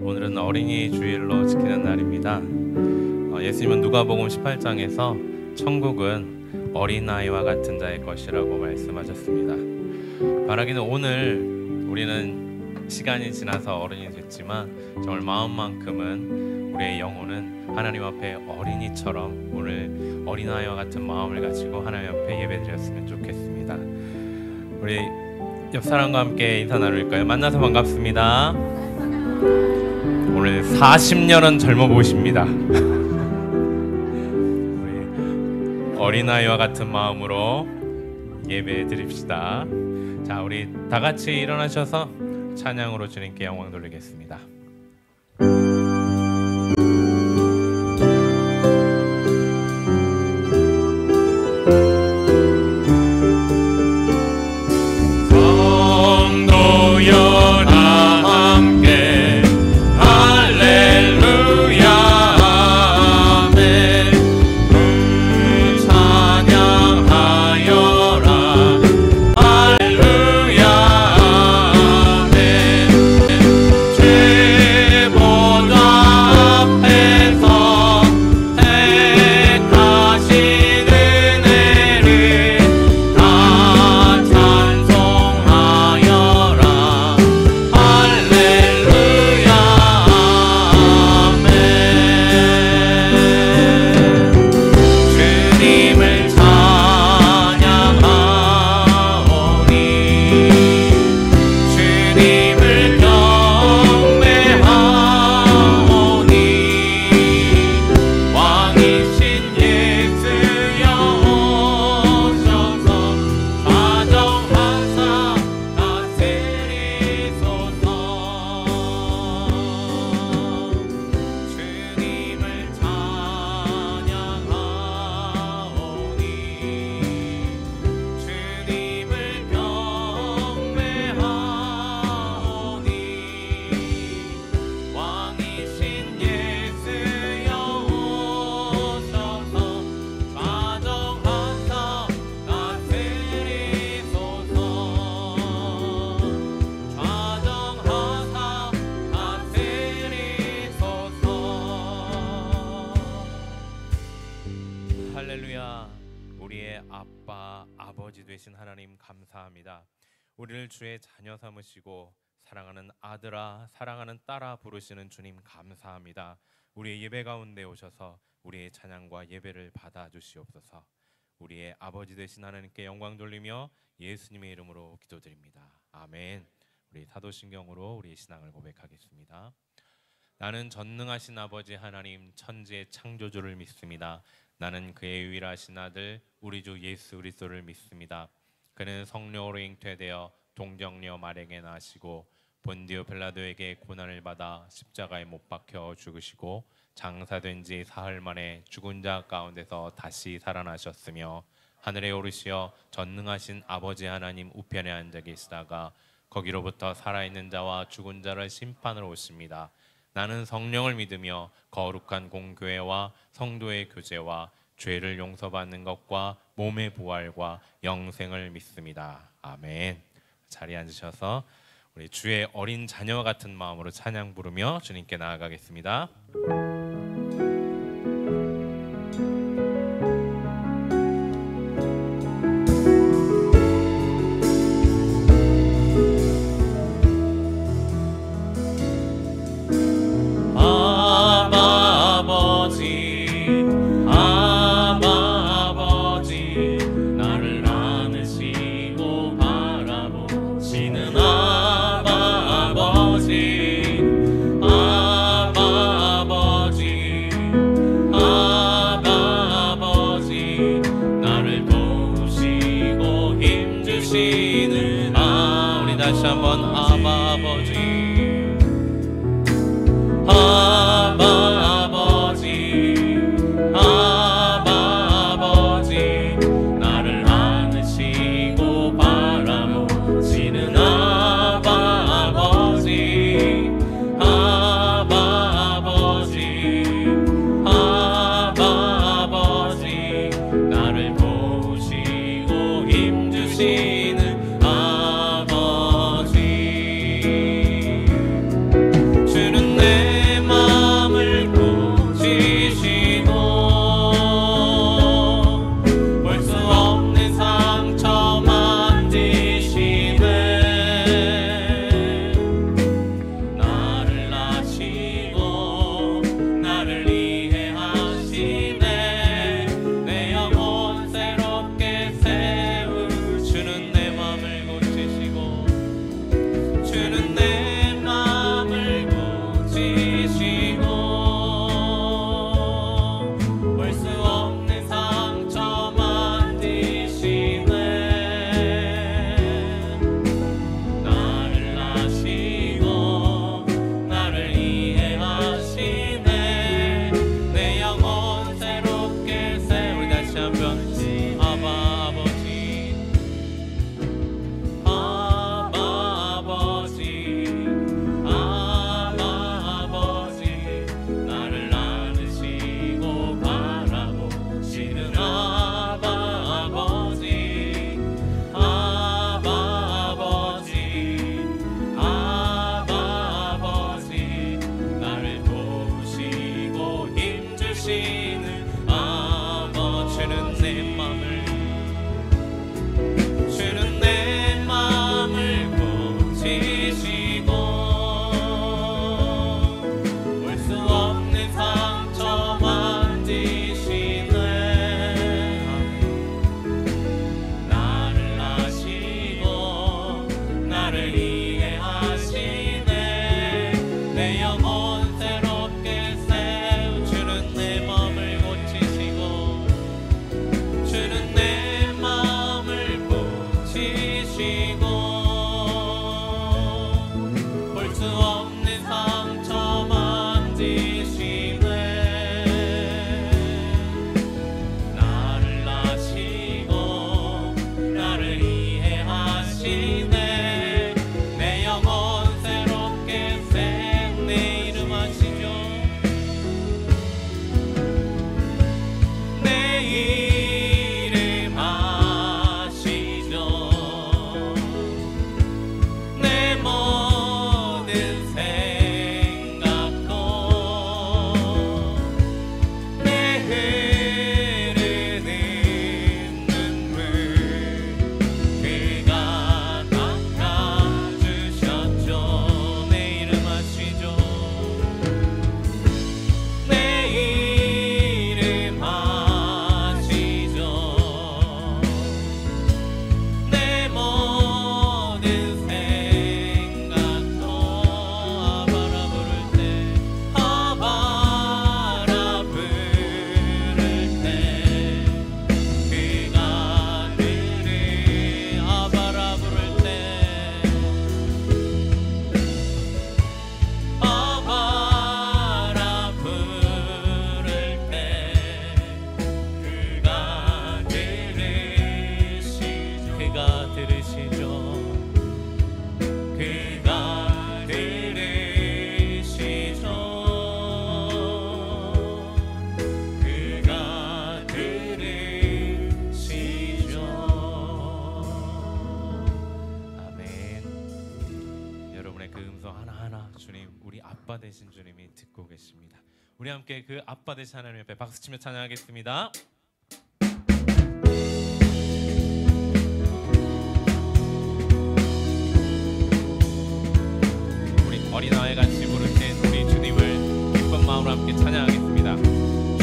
오늘은 어린이 주일로 지키는 날입니다. 예수님은 누가복음 18장에서 천국은 어린아이와 같은 자의 것이라고 말씀하셨습니다. 바라기는 오늘 우리는 시간이 지나서 어른이 됐지만 정말 마음만큼은 우리의 영혼은 하나님 앞에 어린이처럼 오늘 어린아이와 같은 마음을 가지고 하나님 앞에 예배드렸으면 좋겠습니다. 우리 옆 사람과 함께 인사 나눌까요? 만나서 반갑습니다. 오늘 40년은 젊어 보십니다. 우리 어린아이와 같은 마음으로 예배 드립시다. 자, 우리 다 같이 일어나셔서 찬양으로 주님께 영광 돌리겠습니다. 아버지 되신 하나님 감사합니다. 우리를 주의 자녀 삼으시고 사랑하는 아들아 사랑하는 딸아 부르시는 주님 감사합니다. 우리의 예배 가운데 오셔서 우리의 찬양과 예배를 받아주시옵소서. 우리의 아버지 되신 하나님께 영광 돌리며 예수님의 이름으로 기도드립니다. 아멘. 우리 사도신경으로 우리의 신앙을 고백하겠습니다. 나는 전능하신 아버지 하나님 천지의 창조주를 믿습니다. 나는 그의 유일하신 아들 우리 주 예수 그리스도를 믿습니다. 그는 성령으로 잉태되어 동정녀 마리아에게 나시고 본디오 빌라도에게 고난을 받아 십자가에 못 박혀 죽으시고 장사된 지 사흘 만에 죽은 자 가운데서 다시 살아나셨으며 하늘에 오르시어 전능하신 아버지 하나님 우편에 앉아 계시다가 거기로부터 살아있는 자와 죽은 자를 심판으로 오십니다. 나는 성령을 믿으며 거룩한 공교회와 성도의 교제와 죄를 용서받는 것과 몸의 부활과 영생을 믿습니다. 아멘. 자리에 앉으셔서 우리 주의 어린 자녀와 같은 마음으로 찬양 부르며 주님께 나아가겠습니다. 다시 한번 아바 아버지 아바 아버지 아바 아버지 나를 안으시고 바라보시는 아바 아버지 아바 아버지 아바 아버지 나를 보시고 힘주시는 주는 내 나를 이해하시네. 내 영혼 새롭게 세우주는 내 마음을 고치시고 주는 내 마음을 고치시고 볼 수 없는 상처 만지시네. 나를 아시고 나를 이해하시네. 내 영혼 새롭게 내 이름 아시죠. 내 이름 아시죠. 내 모든 생각도 내 흐르는 눈물 그가 닦아주셨죠. 내 이름 아시죠. 내 이름 아시죠. 내 모든 생각도 아바라 부를 때 아바라 부를 때 그가 들으 아바라 부를 때 아바라 부를 때 그가 들으시죠. 그가 들으시죠. 그가 들으시죠. 그가 들으시죠. 아멘. 여러분의 그 음성 하나하나 주님, 우리 아빠 되신 주님이 듣고 계십니다. 우리 함께 그 아빠 되신 하나님 옆에 박수치며 찬양하겠습니다. 우리 어린아이 같이 부르신 우리 주님을 기쁜 마음으로 함께 찬양하겠습니다.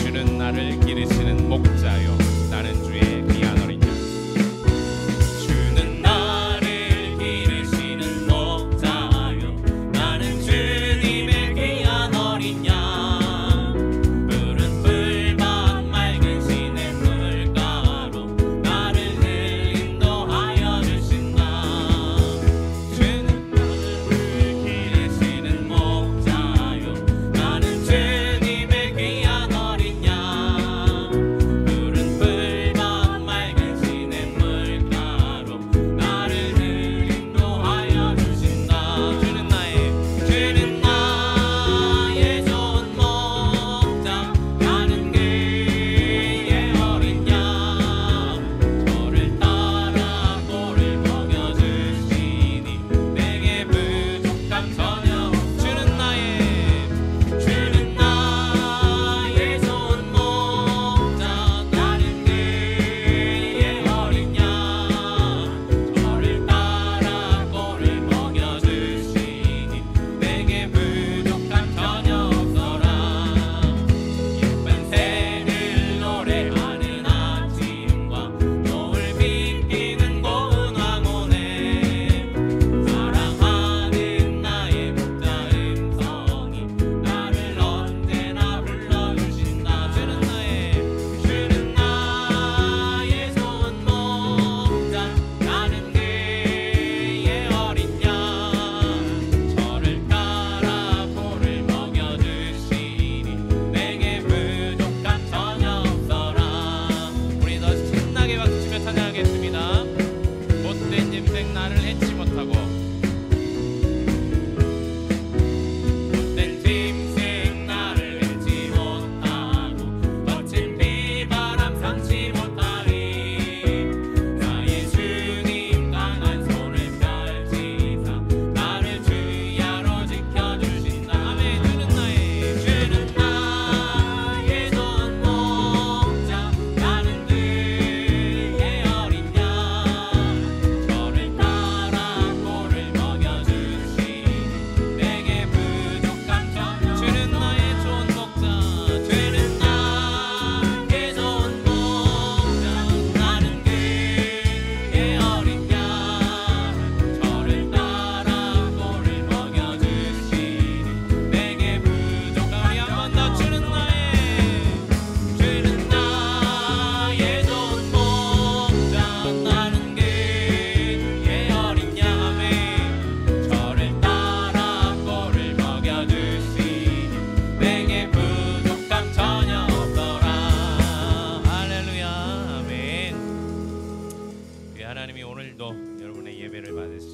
주는 나를 기르시는 목자요 나는 주의 귀한 어린 양. 주는 나를 기르시는 목자요 나는 주님의 귀한 어린 양. 푸른 풀밭 맑은 시냇 물가로 나를 인도하여 주신다. 주는 나를 기르시는 목자요 나는 주님의 귀한 어린 양.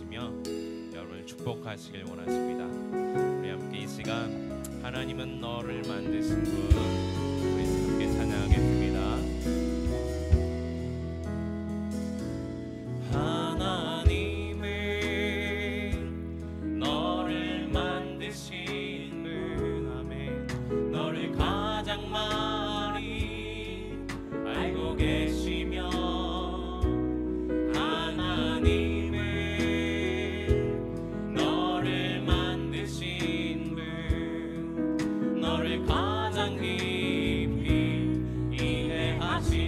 기도하시며 여러분을 축복하시길 원하십니다. 우리 함께 이 시간 하나님은 너를 만드신 분, 우리 함께 찬양하겠습니다. 하나님은 너를 만드신 분, 아멘. 너를 가장 많이 알고 계시며 하나님은 너를 만드신 분, 너를 가장 깊이 이해하시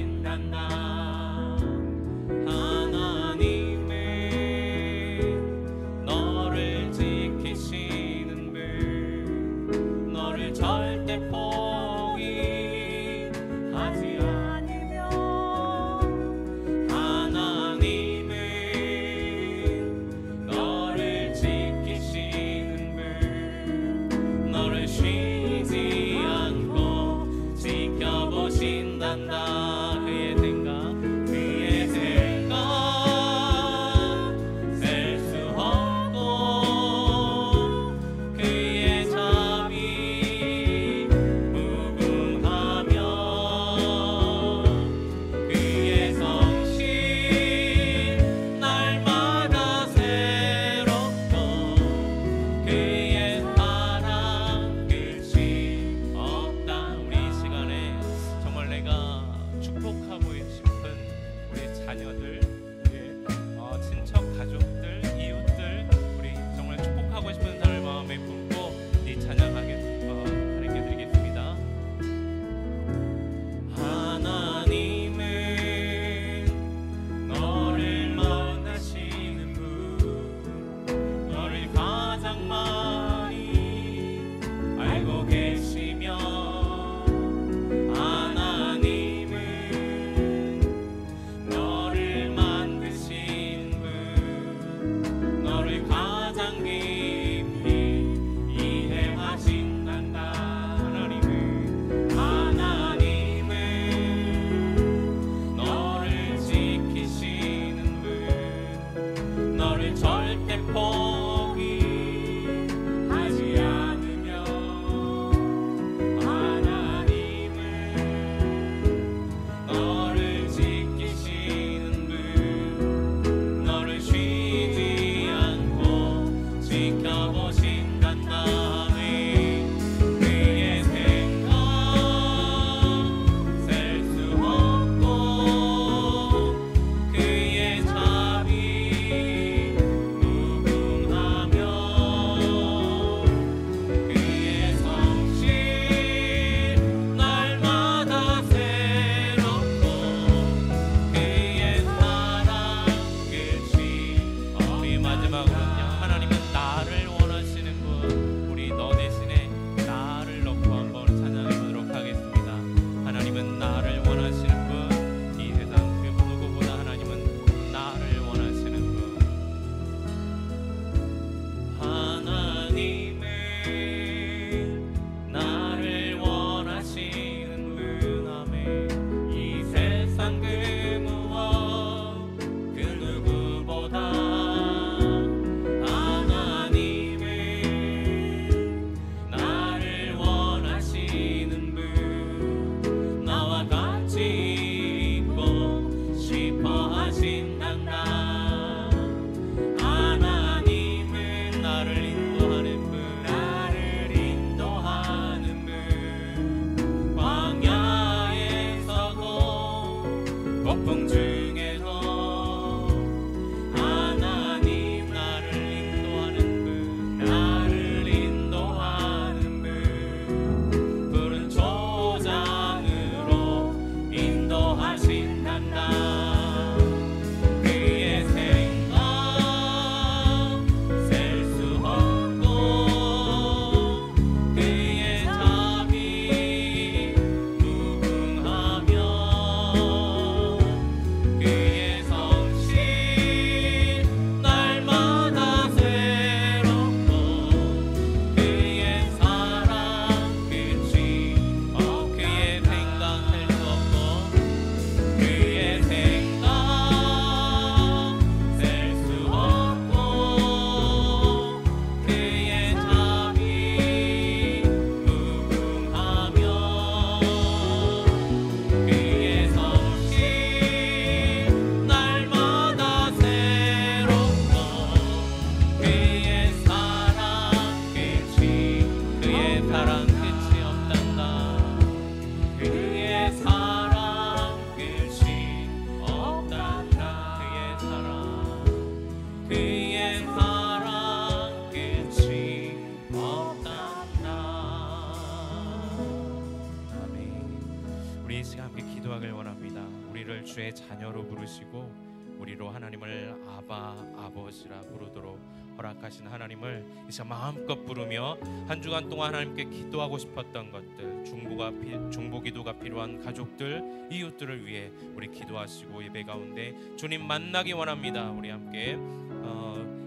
주의 자녀로 부르시고 우리로 하나님을 아바 아버지라 부르도록 허락하신 하나님을 이 시간 마음껏 부르며 한 주간 동안 하나님께 기도하고 싶었던 것들, 중보 기도가 필요한 가족들, 이웃들을 위해 우리 기도하시고 예배 가운데 주님 만나기 원합니다. 우리 함께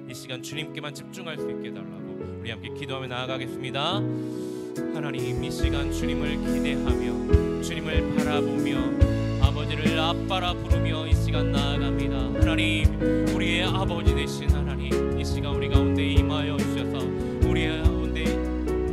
이 시간 주님께만 집중할 수 있게 해달라고 우리 함께 기도하며 나아가겠습니다. 하나님, 이 시간 주님을 기대하며 주님을 바라보며 아버지를 아빠라 부르며 이 시간 나아갑니다. 하나님, 우리의 아버지 되신 하나님, 이 시간 우리 가운데 임하여 주셔서 우리 가운데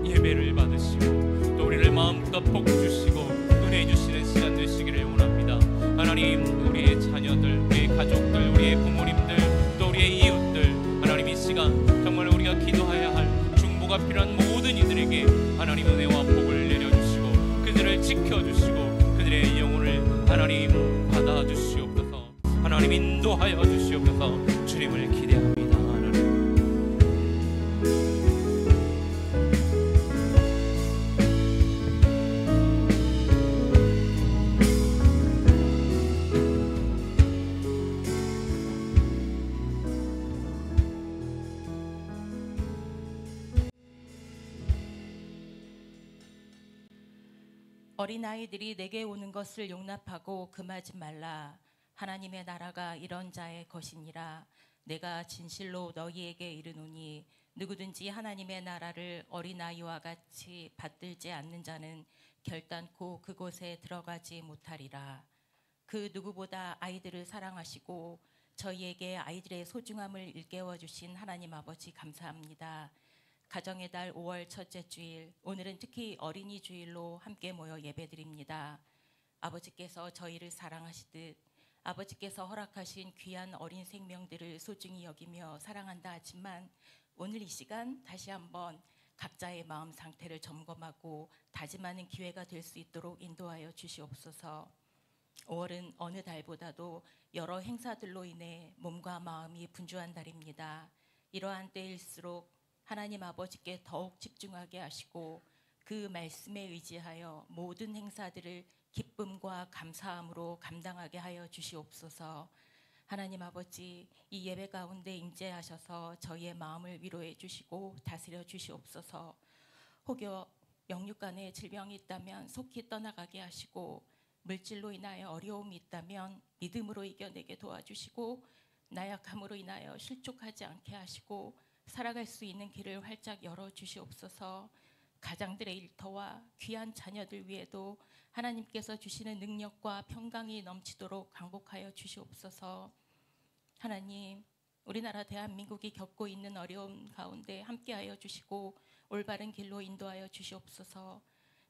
예배를 받으시고 또 우리를 마음껏 복 주시고 은혜 주시는 시간 되시기를 원합니다. 하나님, 우리의 자녀들, 우리의 가족들, 우리의 부모님들, 또 우리의 이웃들, 하나님 이 시간 정말 우리가 기도해야 할 중보가 필요한 모든 이들에게 하나님 은혜와 복을 내려주시고 그들을 지켜주시고 그들의 영혼을 하나님 받아주시옵소서. 하나님 인도하여 주시옵소서. 주님을 기대합니다. 어린아이들이 내게 오는 것을 용납하고 금하지 말라. 하나님의 나라가 이런 자의 것이니라. 내가 진실로 너희에게 이르노니 누구든지 하나님의 나라를 어린아이와 같이 받들지 않는 자는 결단코 그곳에 들어가지 못하리라. 그 누구보다 아이들을 사랑하시고 저희에게 아이들의 소중함을 일깨워 주신 하나님 아버지 감사합니다. 가정의 달 5월 첫째 주일, 오늘은 특히 어린이 주일로 함께 모여 예배드립니다. 아버지께서 저희를 사랑하시듯 아버지께서 허락하신 귀한 어린 생명들을 소중히 여기며 사랑한다 하지만 오늘 이 시간 다시 한번 각자의 마음 상태를 점검하고 다짐하는 기회가 될 수 있도록 인도하여 주시옵소서. 5월은 어느 달보다도 여러 행사들로 인해 몸과 마음이 분주한 달입니다. 이러한 때일수록 하나님 아버지께 더욱 집중하게 하시고 그 말씀에 의지하여 모든 행사들을 기쁨과 감사함으로 감당하게 하여 주시옵소서. 하나님 아버지, 이 예배 가운데 임재하셔서 저희의 마음을 위로해 주시고 다스려 주시옵소서. 혹여 영육 간에 질병이 있다면 속히 떠나가게 하시고 물질로 인하여 어려움이 있다면 믿음으로 이겨내게 도와주시고 나약함으로 인하여 실족하지 않게 하시고 살아갈 수 있는 길을 활짝 열어주시옵소서. 가장들의 일터와 귀한 자녀들 위에도 하나님께서 주시는 능력과 평강이 넘치도록 강복하여 주시옵소서. 하나님, 우리나라 대한민국이 겪고 있는 어려움 가운데 함께하여 주시고 올바른 길로 인도하여 주시옵소서.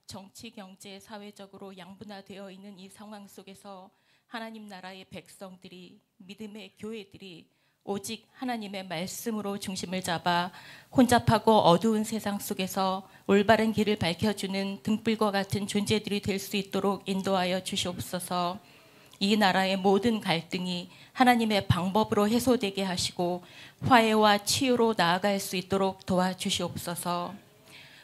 정치, 경제, 사회적으로 양분화되어 있는 이 상황 속에서 하나님 나라의 백성들이, 믿음의 교회들이 오직 하나님의 말씀으로 중심을 잡아 혼잡하고 어두운 세상 속에서 올바른 길을 밝혀주는 등불과 같은 존재들이 될 수 있도록 인도하여 주시옵소서. 이 나라의 모든 갈등이 하나님의 방법으로 해소되게 하시고 화해와 치유로 나아갈 수 있도록 도와주시옵소서.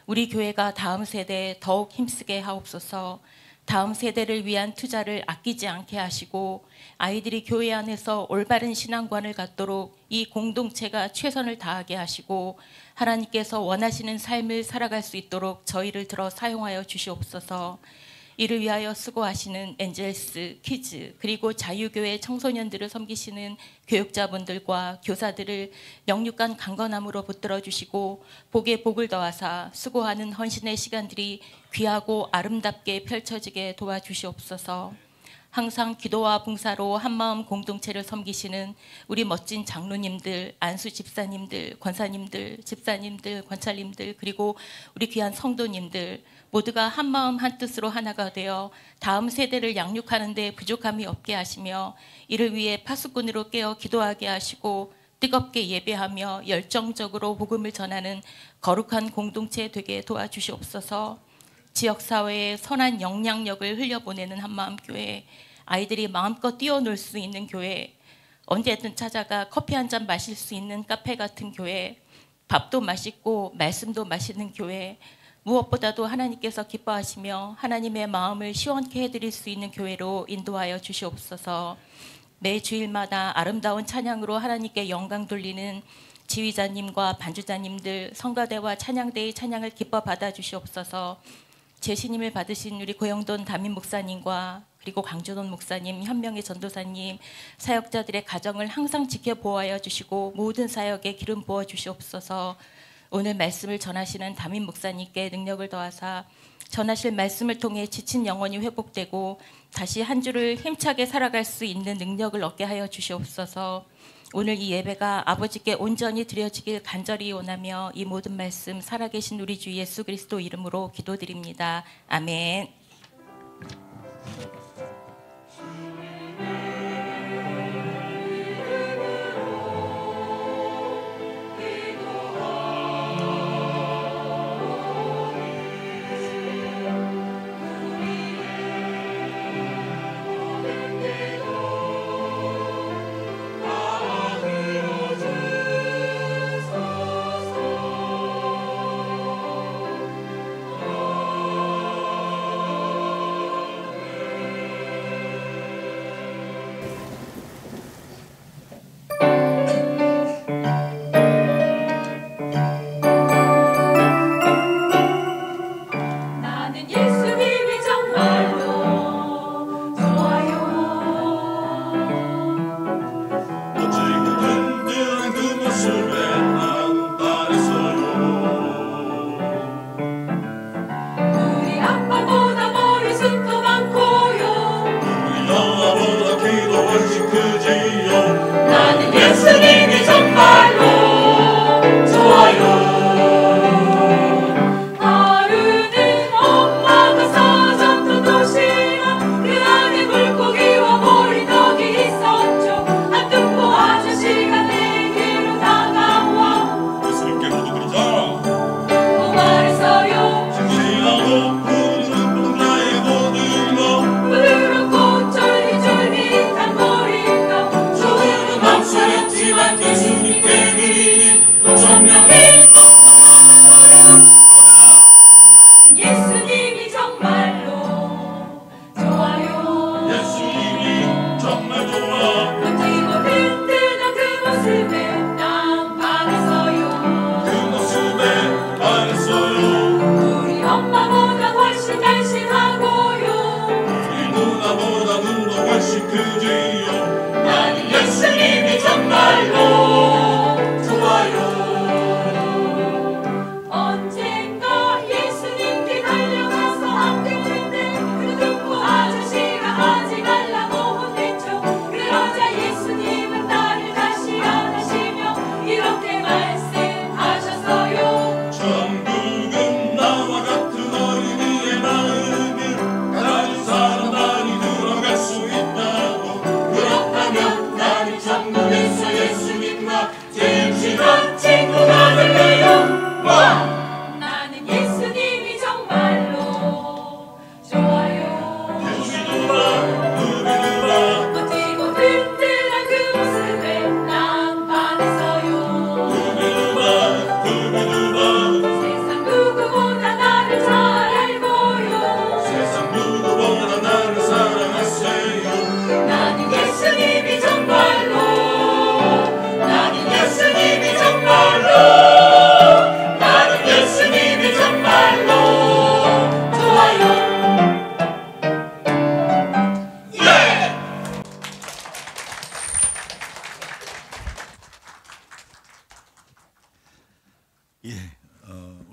우리 교회가 다음 세대에 더욱 힘쓰게 하옵소서. 다음 세대를 위한 투자를 아끼지 않게 하시고 아이들이 교회 안에서 올바른 신앙관을 갖도록 이 공동체가 최선을 다하게 하시고 하나님께서 원하시는 삶을 살아갈 수 있도록 저희를 들어 사용하여 주시옵소서. 이를 위하여 수고하시는 엔젤스, 키즈, 그리고 자유교회 청소년들을 섬기시는 교육자분들과 교사들을 영육간 강건함으로 붙들어 주시고 복에 복을 더하사 수고하는 헌신의 시간들이 귀하고 아름답게 펼쳐지게 도와주시옵소서. 항상 기도와 봉사로 한마음 공동체를 섬기시는 우리 멋진 장로님들, 안수 집사님들, 권사님들, 집사님들, 권찰님들, 그리고 우리 귀한 성도님들 모두가 한마음 한뜻으로 하나가 되어 다음 세대를 양육하는 데 부족함이 없게 하시며 이를 위해 파수꾼으로 깨어 기도하게 하시고 뜨겁게 예배하며 열정적으로 복음을 전하는 거룩한 공동체 되게 도와주시옵소서. 지역사회에 선한 영향력을 흘려보내는 한마음교회, 아이들이 마음껏 뛰어놀 수 있는 교회, 언제든 찾아가 커피 한 잔 마실 수 있는 카페 같은 교회, 밥도 맛있고 말씀도 맛있는 교회, 무엇보다도 하나님께서 기뻐하시며 하나님의 마음을 시원케 해드릴 수 있는 교회로 인도하여 주시옵소서. 매 주일마다 아름다운 찬양으로 하나님께 영광 돌리는 지휘자님과 반주자님들, 성가대와 찬양대의 찬양을 기뻐 받아 주시옵소서. 제신임을 받으신 우리 고영돈 담임 목사님과 그리고 강준원 목사님, 현명의 전도사님, 사역자들의 가정을 항상 지켜 보호하여 주시고 모든 사역에 기름 부어 주시옵소서. 오늘 말씀을 전하시는 담임 목사님께 능력을 더하사 전하실 말씀을 통해 지친 영혼이 회복되고 다시 한 주를 힘차게 살아갈 수 있는 능력을 얻게 하여 주시옵소서. 오늘 이 예배가 아버지께 온전히 드려지길 간절히 원하며 이 모든 말씀 살아계신 우리 주 예수 그리스도 이름으로 기도드립니다. 아멘.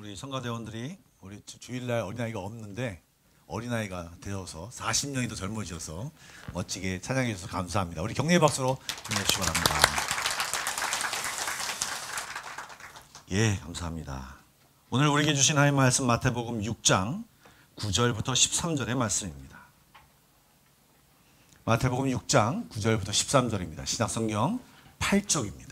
우리 성가대원들이 우리 주일날 어린아이가 없는데 어린아이가 되어서 40년이 더 젊으셔서 멋지게 찬양해 주셔서 감사합니다. 우리 격려의 박수로 응해 주시기 바랍니다. 예, 감사합니다. 오늘 우리에게 주신 하나님의 말씀 마태복음 6장 9절부터 13절의 말씀입니다. 마태복음 6장 9절부터 13절입니다. 신약성경 8쪽입니다.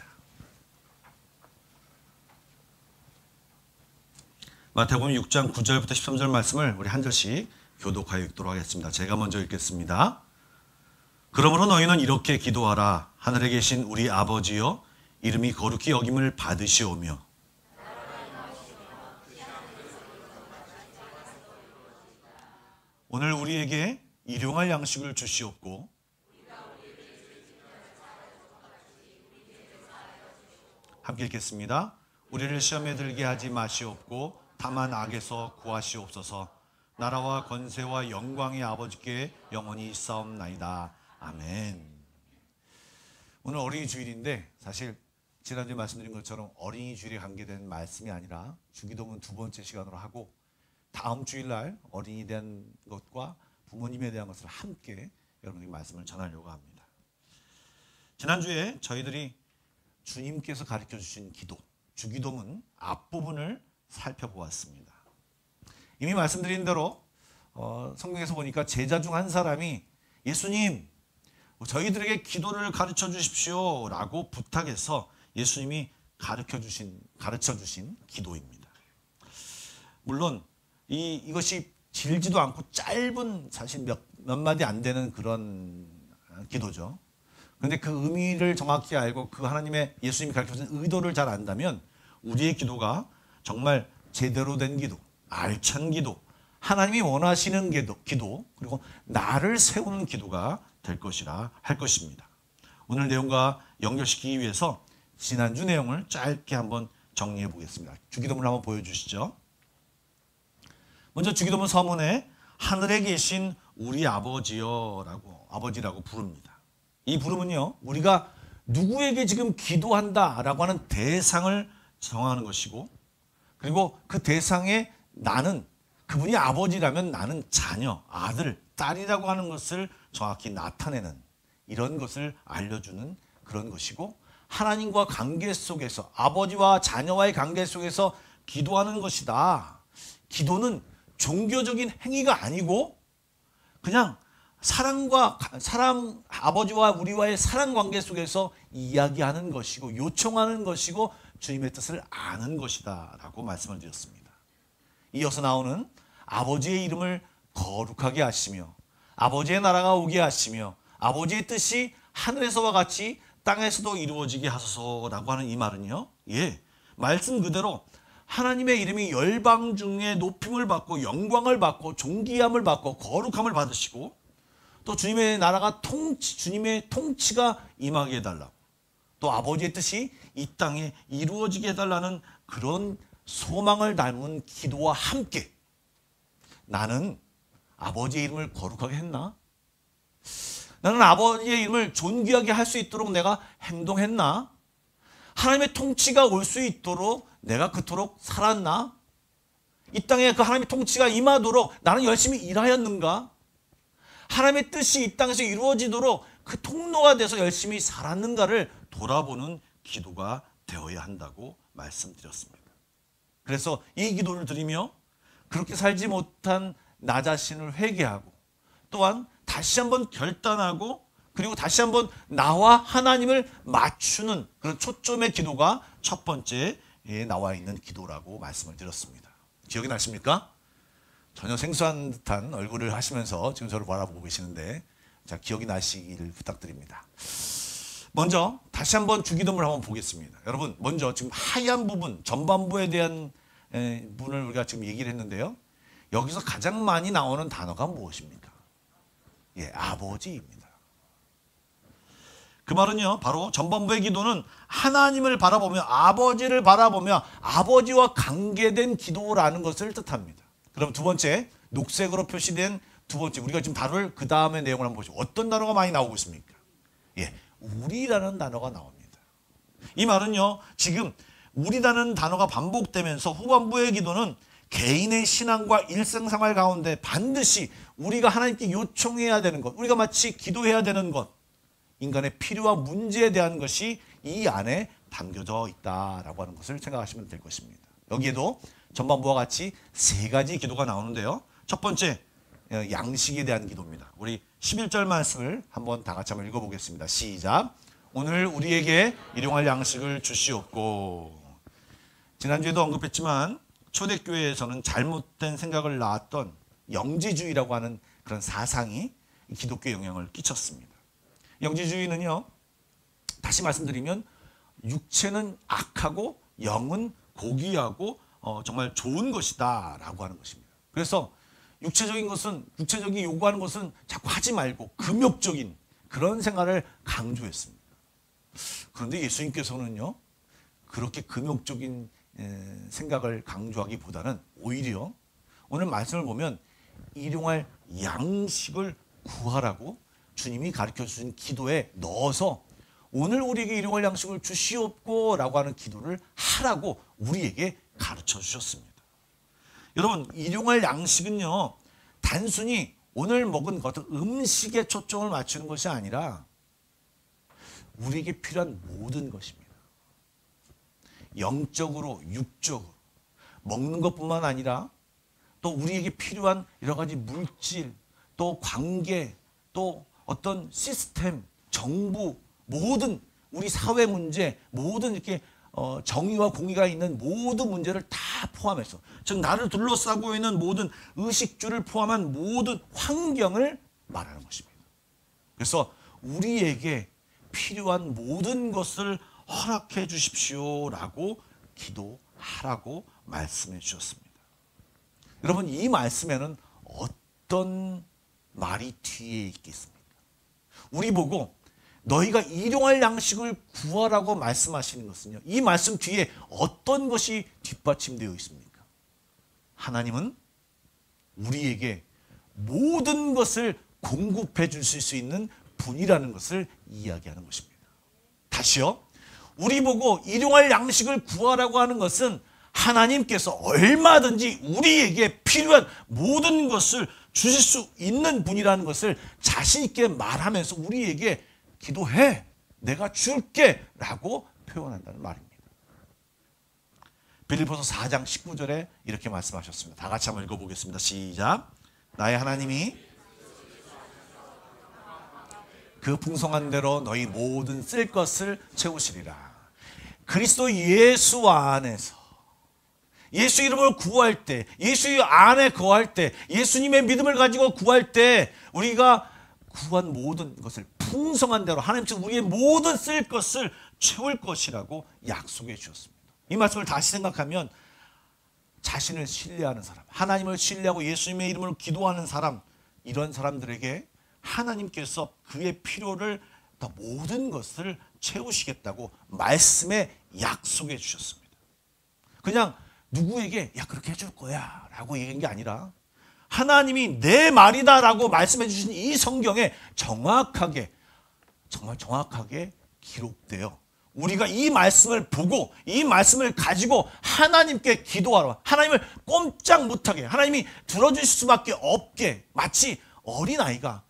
마태복음 6장 9절부터 13절 말씀을 우리 한 절씩 교독하여 읽도록 하겠습니다. 제가 먼저 읽겠습니다. 그러므로 너희는 이렇게 기도하라. 하늘에 계신 우리 아버지여, 이름이 거룩히 여김을 받으시오며 오늘 우리에게 일용할 양식을 주시옵고 함께 읽겠습니다. 우리를 시험에 들게 하지 마시옵고 다만 악에서 구하시옵소서. 나라와 권세와 영광의 아버지께 영원히 있사옵나이다. 아멘. 오늘 어린이 주일인데 사실 지난주에 말씀드린 것처럼 어린이 주일에 관계된 말씀이 아니라 주기도문 두 번째 시간으로 하고 다음 주일날 어린이에 대한 것과 부모님에 대한 것을 함께 여러분에게 말씀을 전하려고 합니다. 지난주에 저희들이 주님께서 가르쳐 주신 기도, 주기도문 앞부분을 살펴보았습니다. 이미 말씀드린 대로 성경에서 보니까 제자 중 한 사람이 예수님, 저희들에게 기도를 가르쳐 주십시오 라고 부탁해서 예수님이 가르쳐 주신 기도입니다. 물론 이것이 길지도 않고 짧은 사실 몇 마디 안 되는 그런 기도죠. 그런데 그 의미를 정확히 알고 그 하나님의 예수님이 가르쳐 주신 의도를 잘 안다면 우리의 기도가 정말 제대로 된 기도, 알찬 기도, 하나님이 원하시는 기도, 그리고 나를 세우는 기도가 될 것이라 할 것입니다. 오늘 내용과 연결시키기 위해서 지난주 내용을 짧게 한번 정리해 보겠습니다. 주기도문을 한번 보여주시죠. 먼저 주기도문 서문에 하늘에 계신 우리 아버지라고 부릅니다. 이 부름은요, 우리가 누구에게 지금 기도한다라고 하는 대상을 정하는 것이고, 그리고 그 대상에 나는, 그분이 아버지라면 나는 자녀, 아들, 딸이라고 하는 것을 정확히 나타내는, 이런 것을 알려주는 그런 것이고, 하나님과 관계 속에서, 아버지와 자녀와의 관계 속에서 기도하는 것이다. 기도는 종교적인 행위가 아니고 그냥 아버지와 우리와의 사랑 관계 속에서 이야기하는 것이고 요청하는 것이고 주님의 뜻을 아는 것이다 라고 말씀을 드렸습니다. 이어서 나오는 아버지의 이름을 거룩하게 하시며 아버지의 나라가 오게 하시며 아버지의 뜻이 하늘에서와 같이 땅에서도 이루어지게 하소서라고 하는 이 말은요, 말씀 그대로 하나님의 이름이 열방 중에 높임을 받고 영광을 받고 존귀함을 받고 거룩함을 받으시고 또 주님의 나라가 주님의 통치가 임하게 해달라고, 또 아버지의 뜻이 이 땅에 이루어지게 해달라는 그런 소망을 담은 기도와 함께 나는 아버지의 이름을 거룩하게 했나? 나는 아버지의 이름을 존귀하게 할 수 있도록 내가 행동했나? 하나님의 통치가 올 수 있도록 내가 그토록 살았나? 이 땅에 그 하나님의 통치가 임하도록 나는 열심히 일하였는가? 하나님의 뜻이 이 땅에서 이루어지도록 그 통로가 돼서 열심히 살았는가를 돌아보는 기도가 되어야 한다고 말씀드렸습니다. 그래서 이 기도를 드리며 그렇게 살지 못한 나 자신을 회개하고 또한 다시 한번 결단하고 그리고 다시 한번 나와 하나님을 맞추는 그런 초점의 기도가 첫 번째에 나와 있는 기도라고 말씀을 드렸습니다. 기억이 나십니까? 전혀 생소한 듯한 얼굴을 하시면서 지금 저를 바라보고 계시는데 자, 기억이 나시기를 부탁드립니다. 먼저 다시 한번 주기도문을 한번 보겠습니다. 여러분, 먼저 지금 하얀 부분, 전반부에 대한 부분을 우리가 지금 얘기를 했는데요. 여기서 가장 많이 나오는 단어가 무엇입니까? 아버지입니다. 그 말은요, 바로 전반부의 기도는 하나님을 바라보며 아버지를 바라보며 아버지와 관계된 기도라는 것을 뜻합니다. 그럼 두 번째, 녹색으로 표시된 두 번째, 우리가 지금 다룰 그 다음의 내용을 한번 보시죠. 어떤 단어가 많이 나오고 있습니까? 우리라는 단어가 나옵니다. 이 말은요, 지금 우리라는 단어가 반복되면서 후반부의 기도는 개인의 신앙과 일생생활 가운데 반드시 우리가 하나님께 요청해야 되는 것, 우리가 마치 기도해야 되는 것, 인간의 필요와 문제에 대한 것이 이 안에 담겨져 있다라고 하는 것을 생각하시면 될 것입니다. 여기에도 전반부와 같이 세 가지 기도가 나오는데요. 첫 번째, 양식에 대한 기도입니다. 우리 11절 말씀을 한번 다 같이 한번 읽어보겠습니다. 시작. 오늘 우리에게 일용할 양식을 주시옵고. 지난주에도 언급했지만 초대교회에서는 잘못된 생각을 낳았던 영지주의라고 하는 그런 사상이 기독교에 영향을 끼쳤습니다. 영지주의는요, 다시 말씀드리면 육체는 악하고 영은 고귀하고 정말 좋은 것이다 라고 하는 것입니다. 그래서 육체적인 것은, 육체적인 요구하는 것은 자꾸 하지 말고 금욕적인 그런 생활을 강조했습니다. 그런데 예수님께서는요, 그렇게 금욕적인 생각을 강조하기보다는 오히려 오늘 말씀을 보면 일용할 양식을 구하라고 주님이 가르쳐 주신 기도에 넣어서 오늘 우리에게 일용할 양식을 주시옵고 라고 하는 기도를 하라고 우리에게 가르쳐 주셨습니다. 여러분, 일용할 양식은요, 단순히 오늘 먹은 어떤 음식에 초점을 맞추는 것이 아니라 우리에게 필요한 모든 것입니다. 영적으로, 육적으로 먹는 것뿐만 아니라 또 우리에게 필요한 여러 가지 물질, 또 관계, 또 어떤 시스템, 정부, 모든 우리 사회 문제, 모든 이렇게 정의와 공의가 있는 모든 문제를 다 포함해서, 즉 나를 둘러싸고 있는 모든 의식주를 포함한 모든 환경을 말하는 것입니다. 그래서 우리에게 필요한 모든 것을 허락해 주십시오라고 기도하라고 말씀해 주셨습니다. 여러분, 이 말씀에는 어떤 말이 뒤에 있겠습니까? 우리 보고 너희가 일용할 양식을 구하라고 말씀하시는 것은요, 이 말씀 뒤에 어떤 것이 뒷받침되어 있습니까? 하나님은 우리에게 모든 것을 공급해 주실 수 있는 분이라는 것을 이야기하는 것입니다. 다시요, 우리 보고 일용할 양식을 구하라고 하는 것은 하나님께서 얼마든지 우리에게 필요한 모든 것을 주실 수 있는 분이라는 것을 자신 있게 말하면서 우리에게 기도해, 내가 줄게 라고 표현한다는 말입니다. 빌립보서 4장 19절에 이렇게 말씀하셨습니다. 다 같이 한번 읽어보겠습니다. 시작. 나의 하나님이 그 풍성한 대로 너희 모든 쓸 것을 채우시리라. 그리스도 예수 안에서 예수 이름을 구할 때, 예수 안에 거할 때, 예수님의 믿음을 가지고 구할 때 우리가 구한 모든 것을 풍성한 대로 하나님께서 우리의 모든 쓸 것을 채울 것이라고 약속해 주셨습니다. 이 말씀을 다시 생각하면 자신을 신뢰하는 사람, 하나님을 신뢰하고 예수님의 이름으로 기도하는 사람, 이런 사람들에게 하나님께서 그의 필요를 더 모든 것을 채우시겠다고 말씀에 약속해 주셨습니다. 그냥 누구에게 야 그렇게 해줄 거야 라고 얘기한 게 아니라 하나님이 내 말이다 라고 말씀해 주신 이 성경에 정확하게, 정말 정확하게 기록되어 우리가 이 말씀을 보고 이 말씀을 가지고 하나님께 기도하러, 하나님을 꼼짝 못하게, 하나님이 들어주실 수밖에 없게, 마치 어린아이가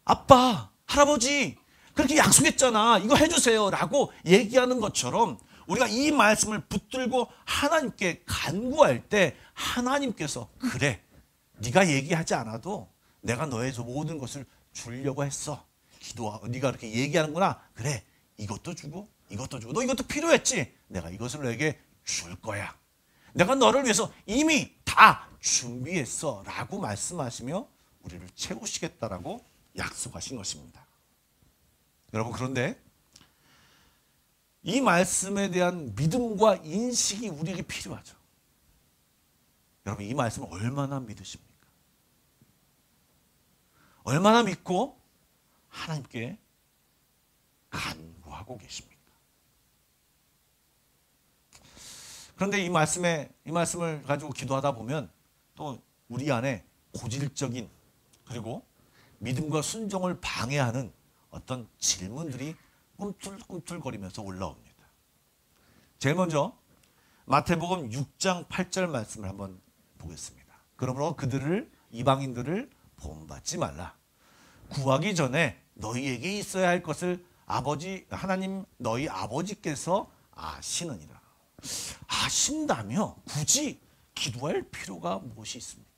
아빠, 할아버지 그렇게 약속했잖아, 이거 해주세요 라고 얘기하는 것처럼 우리가 이 말씀을 붙들고 하나님께 간구할 때 하나님께서 그래, 네가 얘기하지 않아도 내가 너의 모든 것을 주려고 했어. 네가 그렇게 얘기하는구나. 그래, 이것도 주고 이것도 주고 너 이것도 필요했지. 내가 이것을 너에게 줄 거야. 내가 너를 위해서 이미 다 준비했어 라고 말씀하시며 우리를 채우시겠다라고 약속하신 것입니다. 여러분, 그런데 이 말씀에 대한 믿음과 인식이 우리에게 필요하죠. 여러분, 이 말씀을 얼마나 믿으십니까? 얼마나 믿고 하나님께 간구하고 계십니까? 그런데 이 말씀을 가지고 기도하다 보면 또 우리 안에 고질적인, 그리고 믿음과 순종을 방해하는 어떤 질문들이 꿈틀꿈틀거리면서 올라옵니다. 제일 먼저 마태복음 6장 8절 말씀을 한번 보겠습니다. 그러므로 이방인들을 본받지 말라. 구하기 전에 너희에게 있어야 할 것을 하나님 너희 아버지께서 아시느니라. 아신다며 굳이 기도할 필요가 무엇이 있습니까?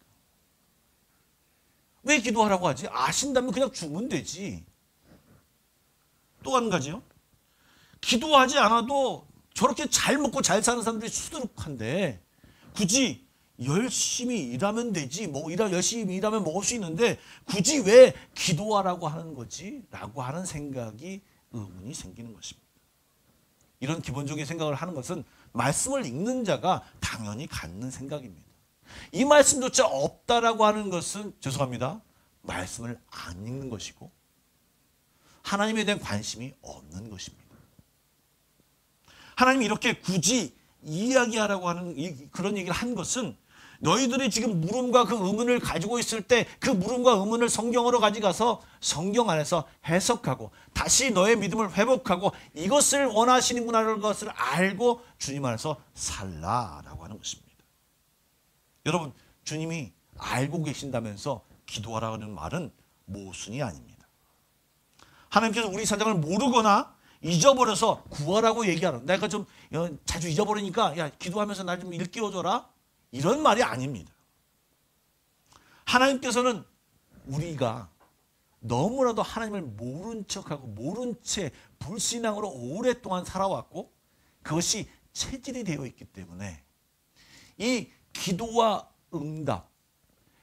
왜 기도하라고 하지? 아신다면 그냥 주면 되지. 또 한 가지요. 기도하지 않아도 저렇게 잘 먹고 잘 사는 사람들이 수두룩한데 굳이 열심히 일하면 되지, 열심히 일하면 먹을 수 있는데 굳이 왜 기도하라고 하는 거지? 라고 하는 생각이, 의문이 생기는 것입니다. 이런 기본적인 생각을 하는 것은 말씀을 읽는 자가 당연히 갖는 생각입니다. 이 말씀조차 없다라고 하는 것은 죄송합니다. 말씀을 안 읽는 것이고 하나님에 대한 관심이 없는 것입니다. 하나님이 이렇게 굳이 이야기하라고 하는 그런 얘기를 한 것은 너희들이 지금 물음과 그 의문을 가지고 있을 때 그 물음과 의문을 성경으로 가져가서 성경 안에서 해석하고 다시 너의 믿음을 회복하고 이것을 원하시는구나라는 것을 알고 주님 안에서 살라라고 하는 것입니다. 여러분, 주님이 알고 계신다면서 기도하라는 말은 모순이 아닙니다. 하나님께서 우리 사정을 모르거나 잊어버려서 구하라고 얘기하는, 내가 좀 자주 잊어버리니까 야 기도하면서 날 좀 일깨워줘라, 이런 말이 아닙니다. 하나님께서는 우리가 너무나도 하나님을 모른 척하고 모른 채 불신앙으로 오랫동안 살아왔고 그것이 체질이 되어 있기 때문에 이 기도와 응답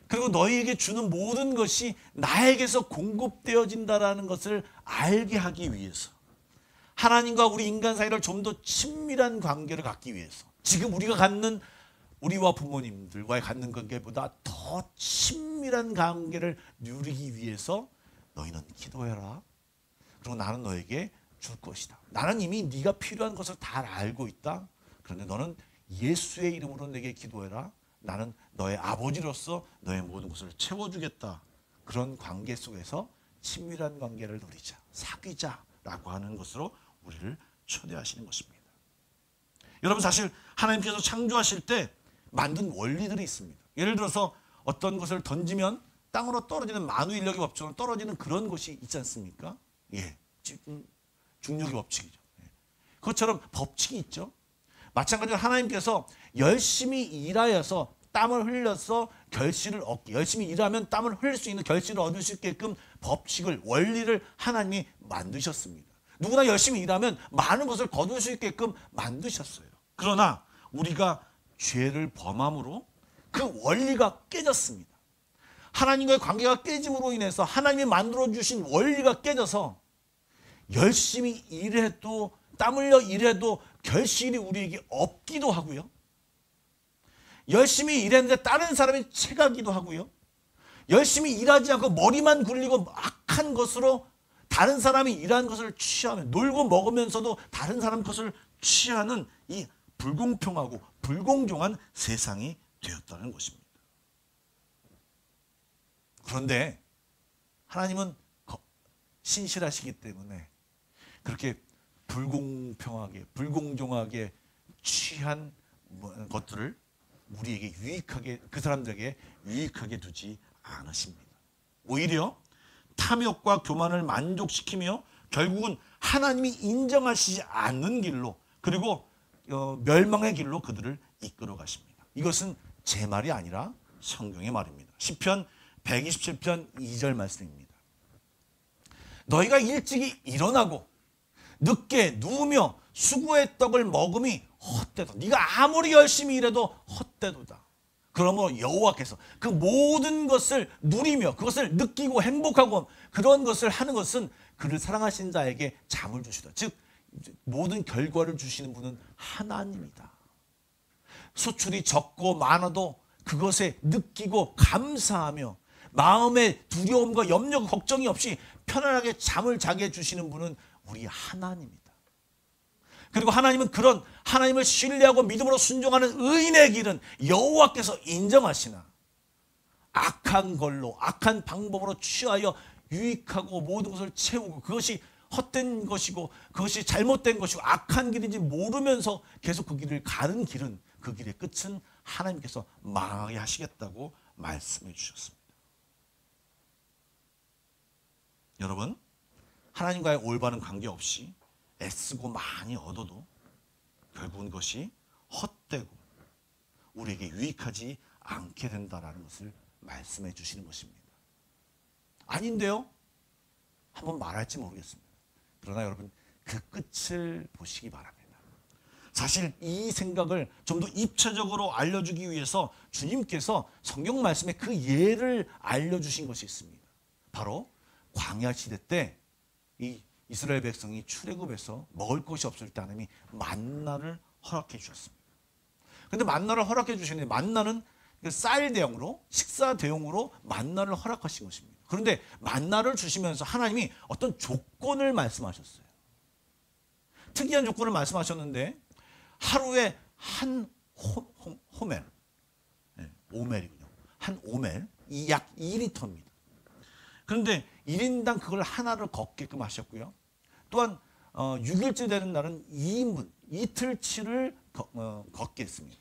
그리고 너희에게 주는 모든 것이 나에게서 공급되어진다라는 것을 알게 하기 위해서, 하나님과 우리 인간 사이를 좀 더 친밀한 관계를 갖기 위해서, 지금 우리가 갖는 우리와 부모님들과의 갖는 관계보다 더 친밀한 관계를 누리기 위해서 너희는 기도해라. 그리고 나는 너에게 줄 것이다. 나는 이미 네가 필요한 것을 다 알고 있다. 그런데 너는 예수의 이름으로 내게 기도해라. 나는 너의 아버지로서 너의 모든 것을 채워주겠다. 그런 관계 속에서 친밀한 관계를 누리자, 사귀자라고 하는 것으로 우리를 초대하시는 것입니다. 여러분, 사실 하나님께서 창조하실 때 만든 원리들이 있습니다. 예를 들어서 어떤 것을 던지면 땅으로 떨어지는 만우 인력의 법칙으로 떨어지는 그런 것이 있지 않습니까? 예, 중력의 법칙이죠. 그것처럼 법칙이 있죠. 마찬가지로 하나님께서 열심히 일하여서 땀을 흘려서 결실을 얻기, 열심히 일하면 땀을 흘릴 수 있는 결실을 얻을 수 있게끔 법칙을, 원리를 하나님이 만드셨습니다. 누구나 열심히 일하면 많은 것을 거둘 수 있게끔 만드셨어요. 그러나 우리가 죄를 범함으로 그 원리가 깨졌습니다. 하나님과의 관계가 깨짐으로 인해서 하나님이 만들어주신 원리가 깨져서 열심히 일해도 땀 흘려 일해도 결실이 우리에게 없기도 하고요. 열심히 일했는데 다른 사람이 채가기도 하고요. 열심히 일하지 않고 머리만 굴리고 악한 것으로 다른 사람이 일한 것을 취하면, 놀고 먹으면서도 다른 사람 것을 취하는 이 불공평하고 불공정한 세상이 되었다는 것입니다. 그런데 하나님은 신실하시기 때문에 그렇게 불공평하게 불공정하게 취한 것들을 우리에게 유익하게, 그 사람들에게 유익하게 두지 않으십니다. 오히려 탐욕과 교만을 만족시키며 결국은 하나님이 인정하시지 않는 길로, 그리고 멸망의 길로 그들을 이끌어 가십니다. 이것은 제 말이 아니라 성경의 말입니다. 시편 127편 2절 말씀입니다. 너희가 일찍이 일어나고 늦게 누우며 수고의 떡을 먹음이 헛되도, 네가 아무리 열심히 일해도 헛되도다. 그러므로 여호와께서 그 모든 것을 누리며 그것을 느끼고 행복하고 그런 것을 하는 것은 그를 사랑하신 자에게 잠을 주시다. 즉 모든 결과를 주시는 분은 하나님이다. 수출이 적고 많아도 그것에 느끼고 감사하며 마음의 두려움과 염려가 걱정이 없이 편안하게 잠을 자게 해주시는 분은 우리 하나님이다. 그리고 하나님은 그런 하나님을 신뢰하고 믿음으로 순종하는 의인의 길은 여호와께서 인정하시나 악한 걸로, 악한 방법으로 취하여 유익하고 모든 것을 채우고 그것이 헛된 것이고 그것이 잘못된 것이고 악한 길인지 모르면서 계속 그 길을 가는 길은, 그 길의 끝은 하나님께서 망하게 하시겠다고 말씀해 주셨습니다. 여러분, 하나님과의 올바른 관계없이 애쓰고 많이 얻어도 결국은 그것이 헛되고 우리에게 유익하지 않게 된다는 것을 말씀해 주시는 것입니다. 아닌데요? 한번 말할지 모르겠습니다. 그러나 여러분, 그 끝을 보시기 바랍니다. 사실 이 생각을 좀 더 입체적으로 알려주기 위해서 주님께서 성경 말씀에 그 예를 알려주신 것이 있습니다. 바로 광야 시대 때 이 이스라엘 백성이 출애굽해서 먹을 것이 없을 때 하나님이 만나를 허락해 주셨습니다. 그런데 만나를 허락해 주시는데 만나는 쌀 대용으로, 식사 대용으로 만나를 허락하신 것입니다. 그런데 만나를 주시면서 하나님이 어떤 조건을 말씀하셨어요. 특이한 조건을 말씀하셨는데 하루에 한 호멜, 오멜이군요. 한 오멜, 이 약 2리터입니다. 그런데 1인당 그걸 하나를 걷게끔 하셨고요. 또한 6일째 되는 날은 2인분, 이틀치를 걷게 했습니다.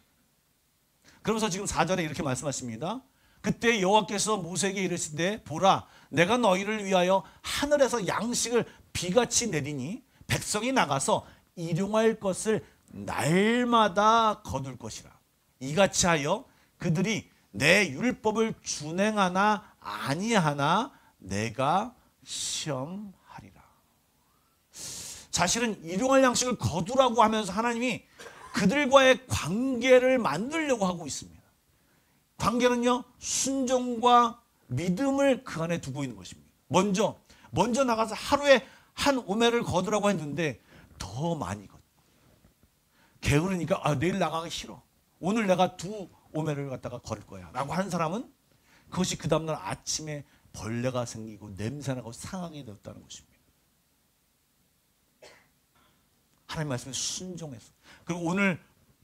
그러면서 지금 4절에 이렇게 말씀하십니다. 그때 여호와께서 모세에게 이르시되 보라 내가 너희를 위하여 하늘에서 양식을 비같이 내리니 백성이 나가서 일용할 것을 날마다 거둘 것이라. 이같이 하여 그들이 내 율법을 준행하나 아니하나 내가 시험하리라. 사실은 일용할 양식을 거두라고 하면서 하나님이 그들과의 관계를 만들려고 하고 있습니다. 관계는요, 순종과 믿음을 그 안에 두고 있는 것입니다. 먼저 나가서 하루에 한 오멜을 거두라고 했는데 더 많이 걷고, 게으르니까 내일 나가기 싫어, 오늘 내가 2 오멜을 갖다가 걸을 거야 라고 하는 사람은 그것이 그 다음날 아침에 벌레가 생기고 냄새나고 상하게 되었다는 것입니다. 하나님 말씀에 순종해서. 그리고 오늘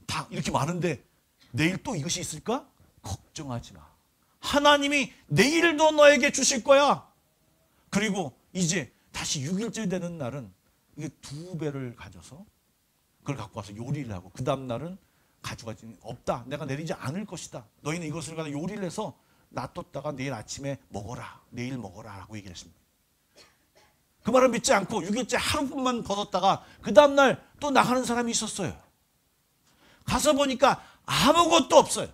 다 이렇게 많은데 내일 또 이것이 있을까? 걱정하지 마. 하나님이 내일도 너에게 주실 거야. 그리고 이제 다시 6일째 되는 날은 이게 2배를 가져서 그걸 갖고 와서 요리를 하고 그 다음 날은 가져가지 없다. 내가 내리지 않을 것이다. 너희는 이것을 갖다 요리를 해서 놔뒀다가 내일 아침에 먹어라. 내일 먹어라 라고 얘기했습니다. 그 말을 믿지 않고 6일째 하루뿐만 걷었다가 그 다음날 또 나가는 사람이 있었어요. 가서 보니까 아무것도 없어요.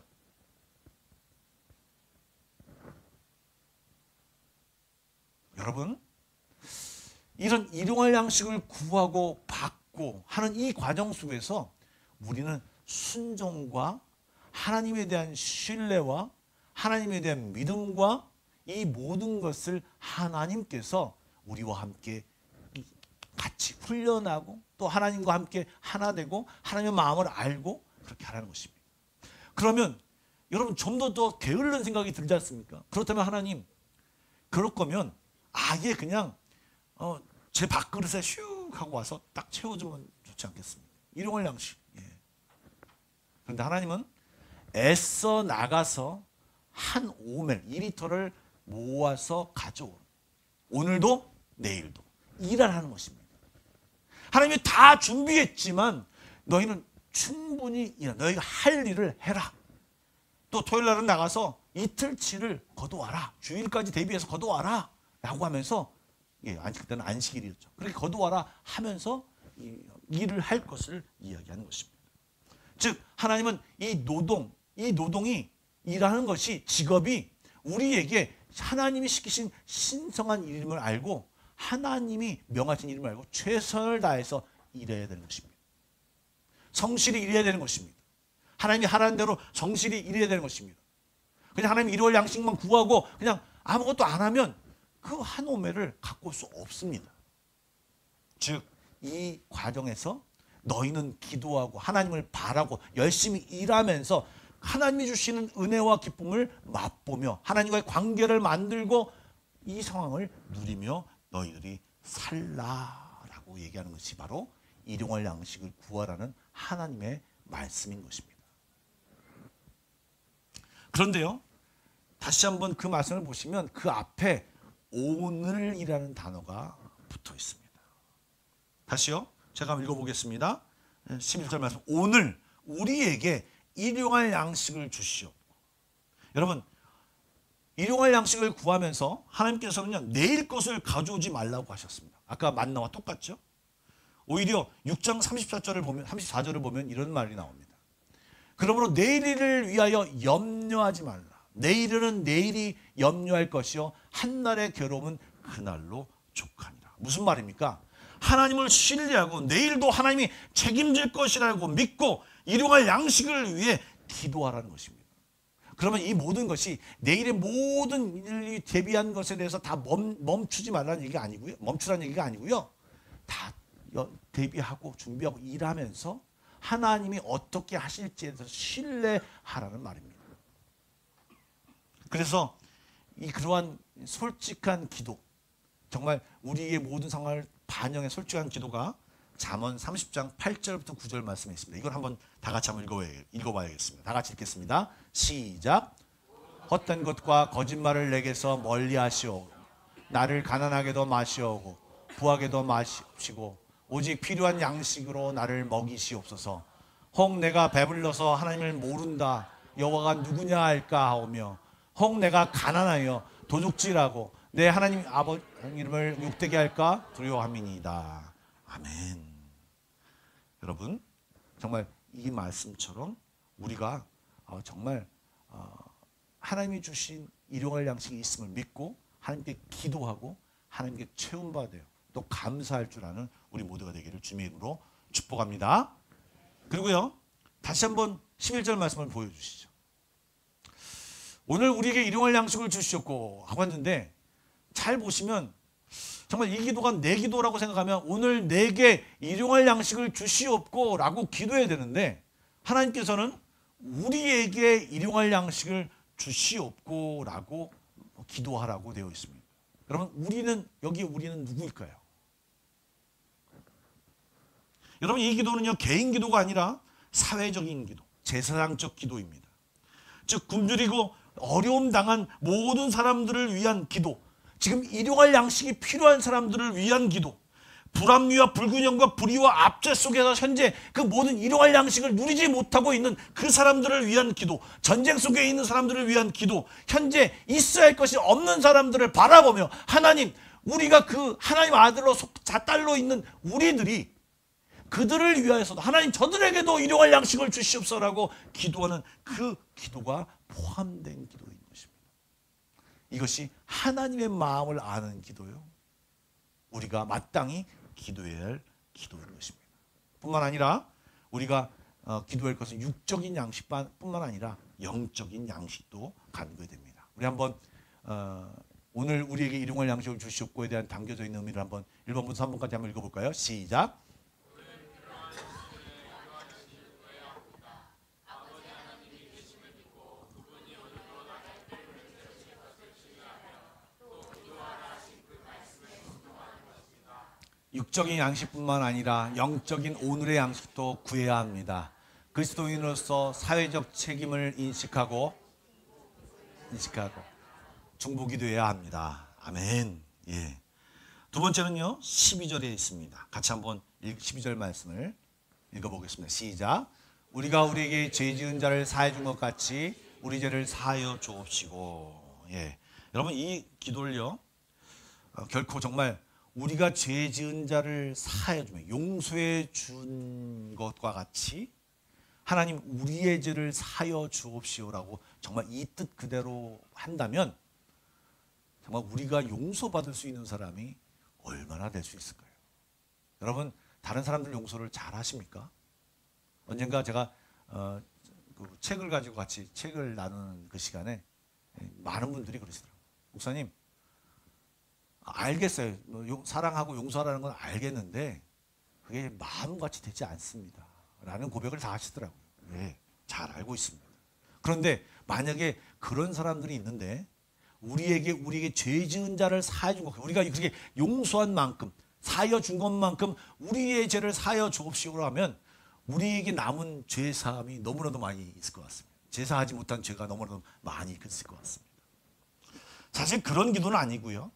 여러분, 이런 일용할 양식을 구하고 받고 하는 이 과정 속에서 우리는 순종과 하나님에 대한 신뢰와 하나님에 대한 믿음과 이 모든 것을 하나님께서 우리와 함께 같이 훈련하고 또 하나님과 함께 하나 되고 하나님의 마음을 알고 그렇게 하라는 것입니다. 그러면 여러분 좀 더 게을른 생각이 들지 않습니까? 그렇다면 하나님, 그럴 거면 아예 그냥 제 밥그릇에 슉 하고 와서 딱 채워주면 좋지 않겠습니까? 일용할 양식. 예. 그런데 하나님은 애써 나가서 한 오멜 2리터를 모아서 가져오는, 오늘도 내일도 일하라는 것입니다. 하나님이 다 준비했지만 너희는 충분히 너희가 할 일을 해라. 또 토요일 날은 나가서 이틀치를 거두와라. 주일까지 대비해서 거두와라 라고 하면서, 그때는 안식일이었죠. 그렇게 거두와라 하면서 일을 할 것을 이야기하는 것입니다. 즉 하나님은 이 노동이 일하는 것이, 직업이 우리에게 하나님이 시키신 신성한 일임을 알고 하나님이 명하신 일임을 알고 최선을 다해서 일해야 되는 것입니다. 성실히 일해야 되는 것입니다. 하나님이 하라는 대로 성실히 일해야 되는 것입니다. 그냥 하나님 일월 양식만 구하고 그냥 아무것도 안 하면 그 한 오멜을 갖고 올 수 없습니다. 즉 이 과정에서 너희는 기도하고 하나님을 바라고 열심히 일하면서 하나님이 주시는 은혜와 기쁨을 맛보며 하나님과의 관계를 만들고 이 상황을 누리며 너희들이 살라라고 얘기하는 것이 바로 일용할 양식을 구하라는 하나님의 말씀인 것입니다. 그런데요, 다시 한번 그 말씀을 보시면 그 앞에 오늘이라는 단어가 붙어 있습니다. 다시요, 제가 한번 읽어보겠습니다. 11절 말씀, 오늘 우리에게 일용할 양식을 주시오. 여러분, 일용할 양식을 구하면서 하나님께서는요, 내일 것을 가져오지 말라고 하셨습니다. 아까 만나와 똑같죠? 오히려 6장 34절을 보면 이런 말이 나옵니다. 그러므로 내일을 위하여 염려하지 말라. 내일은 내일이 염려할 것이요 한날의 괴로움은 그날로 족하니라. 무슨 말입니까? 하나님을 신뢰하고 내일도 하나님이 책임질 것이라고 믿고 일용할 양식을 위해 기도하라는 것입니다. 그러면 이 모든 것이 내일의 모든 일이 대비한 것에 대해서 다 멈추지 말라는 얘기가 아니고요. 멈추라는 얘기가 아니고요. 다 대비하고 준비하고 일하면서 하나님이 어떻게 하실지에 대해서 신뢰하라는 말입니다. 그래서 그러한 솔직한 기도, 정말 우리의 모든 상황을 반영해 솔직한 기도가 잠언 30장 8절부터 9절 말씀에 있습니다. 이걸 한번 다 같이 한번 읽어봐야겠습니다. 다 같이 읽겠습니다. 시작. 헛된 것과 거짓말을 내게서 멀리하시오. 나를 가난하게도 마시오고 부하게도 마시고 오직 필요한 양식으로 나를 먹이시옵소서. 혹 내가 배불러서 하나님을 모른다 여호와가 누구냐 할까 하오며 혹 내가 가난하여 도둑질하고 내 하나님 아버지 이름을 욕되게 할까 두려워함이니이다. 아멘. 여러분, 정말 이 말씀처럼 우리가 정말 하나님이 주신 일용할 양식이 있음을 믿고 하나님께 기도하고 하나님께 채움받아요. 또 감사할 줄 아는 우리 모두가 되기를 주님의 이름으로 축복합니다. 그리고요, 다시 한번 11절 말씀을 보여주시죠. 오늘 우리에게 일용할 양식을 주셨고 하고 했는데 잘 보시면 정말 이 기도가 내 기도라고 생각하면 오늘 내게 일용할 양식을 주시옵고 라고 기도해야 되는데 하나님께서는 우리에게 일용할 양식을 주시옵고 라고 기도하라고 되어 있습니다. 여러분, 우리는 누구일까요? 여러분, 이 기도는요 개인 기도가 아니라 사회적인 기도, 제사장적 기도입니다. 즉 굶주리고 어려움 당한 모든 사람들을 위한 기도, 지금 일용할 양식이 필요한 사람들을 위한 기도, 불합리와 불균형과 불의와 압제 속에서 현재 그 모든 일용할 양식을 누리지 못하고 있는 그 사람들을 위한 기도, 전쟁 속에 있는 사람들을 위한 기도, 현재 있어야 할 것이 없는 사람들을 바라보며 하나님, 우리가 그 하나님 아들로 딸로 있는 우리들이 그들을 위하여서도 하나님 저들에게도 일용할 양식을 주시옵소서라고 기도하는 그 기도가 포함된 기도인 것입니다. 이것이 하나님의 마음을 아는 기도요, 우리가 마땅히 기도해야 할 기도인 것입니다. 뿐만 아니라 우리가 기도할 것은 육적인 양식뿐만 아니라 영적인 양식도 간구해야 됩니다. 우리 한번 오늘 우리에게 일용할 양식을 주시옵고에 대한 담겨져 있는 의미를 한번 1번부터 3번까지 한번 읽어볼까요? 시작. 육적인 양식뿐만 아니라 영적인 오늘의 양식도 구해야 합니다. 그리스도인으로서 사회적 책임을 인식하고 중보기도해야 합니다. 아멘. 예. 두 번째는요 12절에 있습니다. 같이 한번 12절 말씀을 읽어보겠습니다. 시작. 우리가 우리에게 죄 지은 자를 사해 준 것 같이 우리 죄를 사하여 주옵시고. 예. 여러분, 이 기도를요 결코 정말 우리가 죄 지은 자를 사하여 주며 용서해 준 것과 같이 하나님 우리의 죄를 사하여 주옵시오라고 정말 이 뜻 그대로 한다면 정말 우리가 용서받을 수 있는 사람이 얼마나 될 수 있을까요? 여러분, 다른 사람들 용서를 잘 하십니까? 언젠가 제가 그 책을 가지고 같이 책을 나누는 그 시간에 많은 분들이 그러시더라고요. 목사님, 알겠어요. 사랑하고 용서하라는 건 알겠는데 그게 마음같이 되지 않습니다. 라는 고백을 다 하시더라고요. 네, 잘 알고 있습니다. 그런데 만약에 그런 사람들이 있는데 우리에게 죄 지은 자를 사해 준 것, 우리가 그렇게 용서한 만큼 사하여 준 것만큼 우리의 죄를 사하여 주옵시오로 하면 우리에게 남은 죄 사함이 너무나도 많이 있을 것 같습니다. 제사하지 못한 죄가 너무나도 많이 있을 것 같습니다. 사실 그런 기도는 아니고요.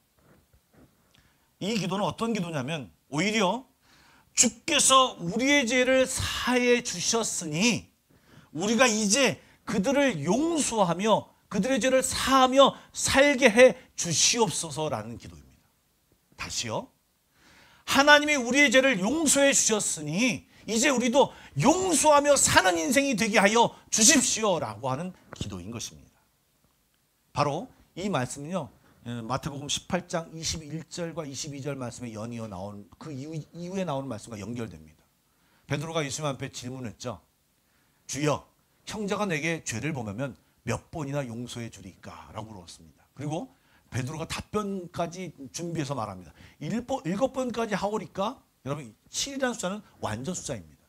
이 기도는 어떤 기도냐면 오히려 주께서 우리의 죄를 사해 주셨으니 우리가 이제 그들을 용서하며 그들의 죄를 사하며 살게 해 주시옵소서라는 기도입니다. 다시요. 하나님이 우리의 죄를 용서해 주셨으니 이제 우리도 용서하며 사는 인생이 되게 하여 주십시오라고 하는 기도인 것입니다. 바로 이 말씀은요, 마태복음 18장 21절과 22절 말씀에 연이어 나온 그 이후에 나오는 말씀과 연결됩니다. 베드로가 예수님 앞에 질문했죠. 주여, 형제가 내게 죄를 범하면 몇 번이나 용서해 주리까? 라고 물었습니다. 그리고 베드로가 답변까지 준비해서 말합니다. 7번까지 하오리까? 여러분, 7이라는 숫자는 완전 숫자입니다.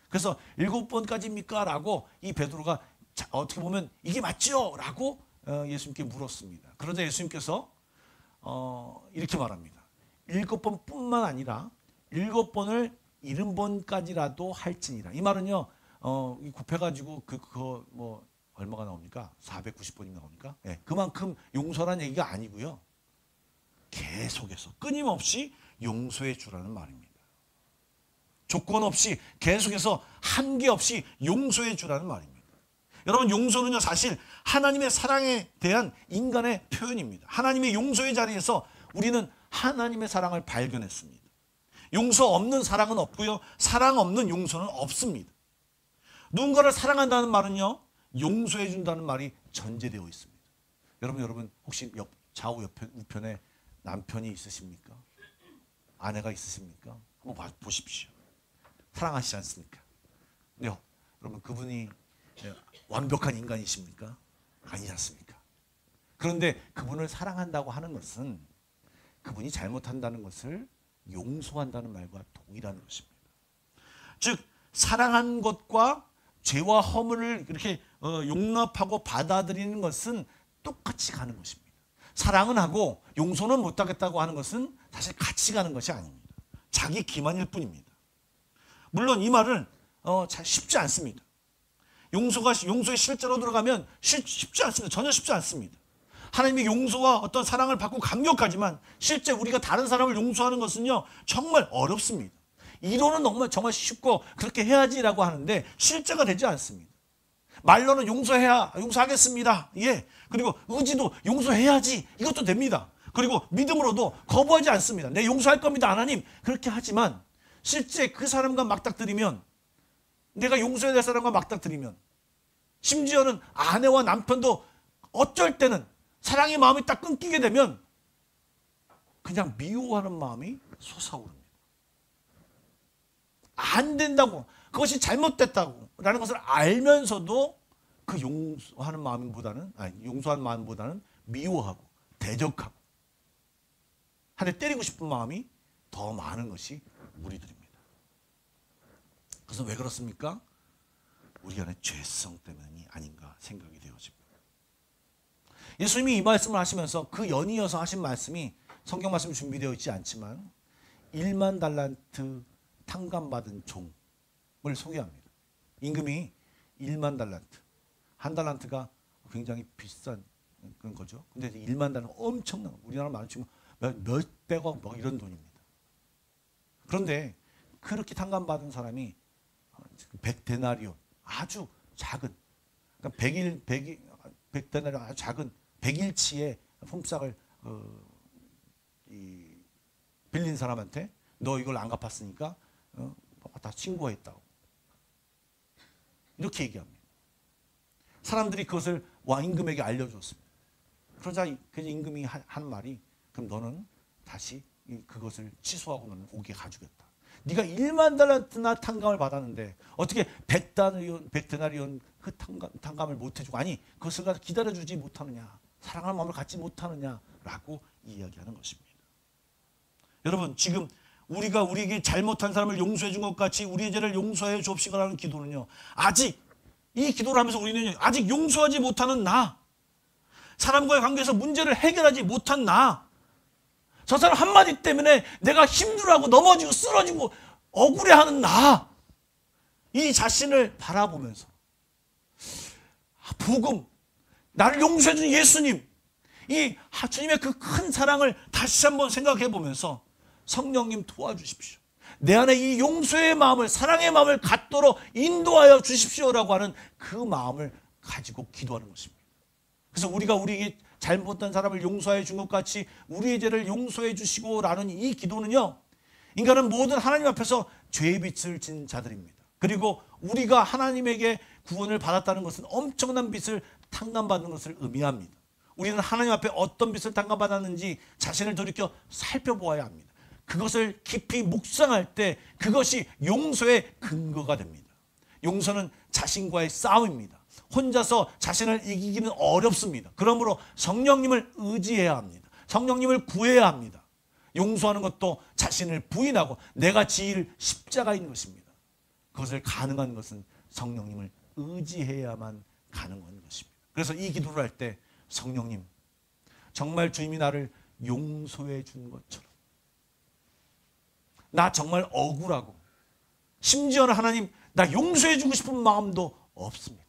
그래서 7번까지입니까? 라고 이 베드로가 어떻게 보면 이게 맞죠? 라고 예수님께 물었습니다. 그러자 예수님께서 이렇게 말합니다. 7번뿐만 아니라 7번을 70번까지라도 할지니라. 이 말은요, 곱해가지고 그거 뭐 얼마가 나옵니까? 490번이 나옵니까? 네, 그만큼 용서란 얘기가 아니고요. 계속해서 끊임없이 용서해 주라는 말입니다. 조건 없이 계속해서 한계 없이 용서해 주라는 말입니다. 여러분, 용서는요 사실 하나님의 사랑에 대한 인간의 표현입니다. 하나님의 용서의 자리에서 우리는 하나님의 사랑을 발견했습니다. 용서 없는 사랑은 없고요, 사랑 없는 용서는 없습니다. 누군가를 사랑한다는 말은요, 용서해 준다는 말이 전제되어 있습니다. 여러분 혹시 좌우 우편에 남편이 있으십니까? 아내가 있으십니까? 한번 보십시오. 사랑하시지 않습니까? 네, 여러분 그분이 완벽한 인간이십니까? 아니지 않습니까? 그런데 그분을 사랑한다고 하는 것은 그분이 잘못한다는 것을 용서한다는 말과 동일한 것입니다. 즉 사랑한 것과 죄와 허물을 이렇게 용납하고 받아들이는 것은 똑같이 가는 것입니다. 사랑은 하고 용서는 못하겠다고 하는 것은 사실 같이 가는 것이 아닙니다. 자기 기만일 뿐입니다. 물론 이 말은 쉽지 않습니다. 용서에 실제로 들어가면 쉽지 않습니다. 전혀 쉽지 않습니다. 하나님의 용서와 어떤 사랑을 받고 감격하지만 실제 우리가 다른 사람을 용서하는 것은요 정말 어렵습니다. 이론은 정말 쉽고 그렇게 해야지라고 하는데 실제가 되지 않습니다. 말로는 용서하겠습니다. 예. 그리고 의지도 용서해야지. 이것도 됩니다. 그리고 믿음으로도 거부하지 않습니다. 네, 용서할 겁니다, 하나님. 그렇게 하지만 실제 그 사람과 맞닥뜨리면, 내가 용서해야 될 사람과 맞닥뜨리면, 심지어는 아내와 남편도 어쩔 때는 사랑의 마음이 딱 끊기게 되면 그냥 미워하는 마음이 솟아오릅니다. 안 된다고, 그것이 잘못됐다고 라는 것을 알면서도 그 용서하는 마음보다는 미워하고 대적하고 한 대 때리고 싶은 마음이 더 많은 것이 우리들입니다. 그래서 왜 그렇습니까? 우리 안에 죄성 때문이 아닌가 생각이 되어집니다. 예수님이 이 말씀을 하시면서 그 연이어서 하신 말씀이 성경 말씀이 준비되어 있지 않지만 1만 달란트 탕감받은 종을 소개합니다. 임금이 1만 달란트, 한 달란트가 굉장히 비싼 그런 거죠. 근데 1만 달란트 엄청난, 우리나라 말로 치면 몇백억 뭐 이런 돈입니다. 그런데 그렇게 탕감받은 사람이 100데나리온, 아주 작은, 그러니까 100데나리온 아주 작은 100일치의 품삯을 빌린 사람한테 너 이걸 안 갚았으니까 다 신고했다고 이렇게 얘기합니다. 사람들이 그것을 임금에게 알려줬습니다. 그러자 임금이 한 말이, 그럼 너는 다시 그것을 취소하고 너는 오게 가주겠다. 네가 1만 달란트나 탕감을 받았는데 어떻게 100데나리온 그 탕감을 못 해주고, 아니 그것을 기다려주지 못하느냐, 사랑할 마음을 갖지 못하느냐라고 이야기하는 것입니다. 여러분, 지금 우리가 우리에게 잘못한 사람을 용서해 준 것 같이 우리의 죄를 용서해 주옵시고라는 기도는요, 아직 이 기도를 하면서 우리는 아직 용서하지 못하는 나, 사람과의 관계에서 문제를 해결하지 못한 나, 저 사람 한마디 때문에 내가 힘들어하고 넘어지고 쓰러지고 억울해하는 나, 이 자신을 바라보면서 복음, 나를 용서해 준 예수님, 이 주님의 그 큰 사랑을 다시 한번 생각해 보면서 성령님 도와주십시오. 내 안에 이 용서의 마음을, 사랑의 마음을 갖도록 인도하여 주십시오라고 하는 그 마음을 가지고 기도하는 것입니다. 그래서 우리가 우리에게 잘못한 사람을 용서해 준 것 같이 우리의 죄를 용서해 주시고라는 이 기도는요, 인간은 모든 하나님 앞에서 죄의 빚을 진 자들입니다. 그리고 우리가 하나님에게 구원을 받았다는 것은 엄청난 빚을 탕감받는 것을 의미합니다. 우리는 하나님 앞에 어떤 빚을 탕감받았는지 자신을 돌이켜 살펴보아야 합니다. 그것을 깊이 묵상할 때 그것이 용서의 근거가 됩니다. 용서는 자신과의 싸움입니다. 혼자서 자신을 이기기는 어렵습니다. 그러므로 성령님을 의지해야 합니다. 성령님을 구해야 합니다. 용서하는 것도 자신을 부인하고 내가 지을 십자가인 것입니다. 그것을 가능한 것은 성령님을 의지해야만 가능한 것입니다. 그래서 이 기도를 할 때 성령님, 정말 주님이 나를 용서해 준 것처럼 나 정말 억울하고 심지어는 하나님 나 용서해 주고 싶은 마음도 없습니다.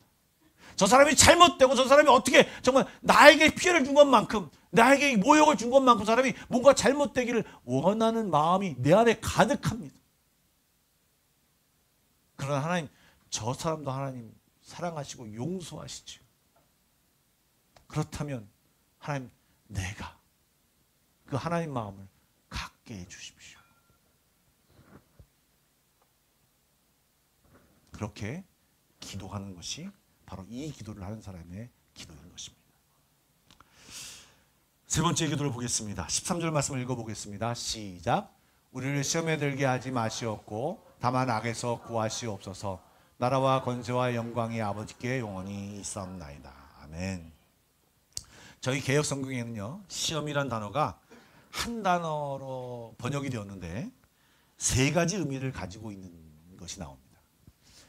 저 사람이 잘못되고 저 사람이 어떻게 정말 나에게 피해를 준 것만큼 나에게 모욕을 준 것만큼 사람이 뭔가 잘못되기를 원하는 마음이 내 안에 가득합니다. 그러나 하나님 저 사람도 하나님 사랑하시고 용서하시죠. 그렇다면 하나님 내가 그 하나님 마음을 갖게 해주십시오. 그렇게 기도하는 것이 바로 이 기도를 하는 사람의 기도인 것입니다. 세 번째 기도를 보겠습니다. 13절 말씀을 읽어보겠습니다. 시작. 우리를 시험에 들게 하지 마시옵고 다만 악에서 구하시옵소서. 나라와 권세와 영광이 아버지께 영원히 있사옵나이다. 아멘. 저희 개역 성경에는요, 시험이란 단어가 한 단어로 번역이 되었는데 세 가지 의미를 가지고 있는 것이 나옵니다.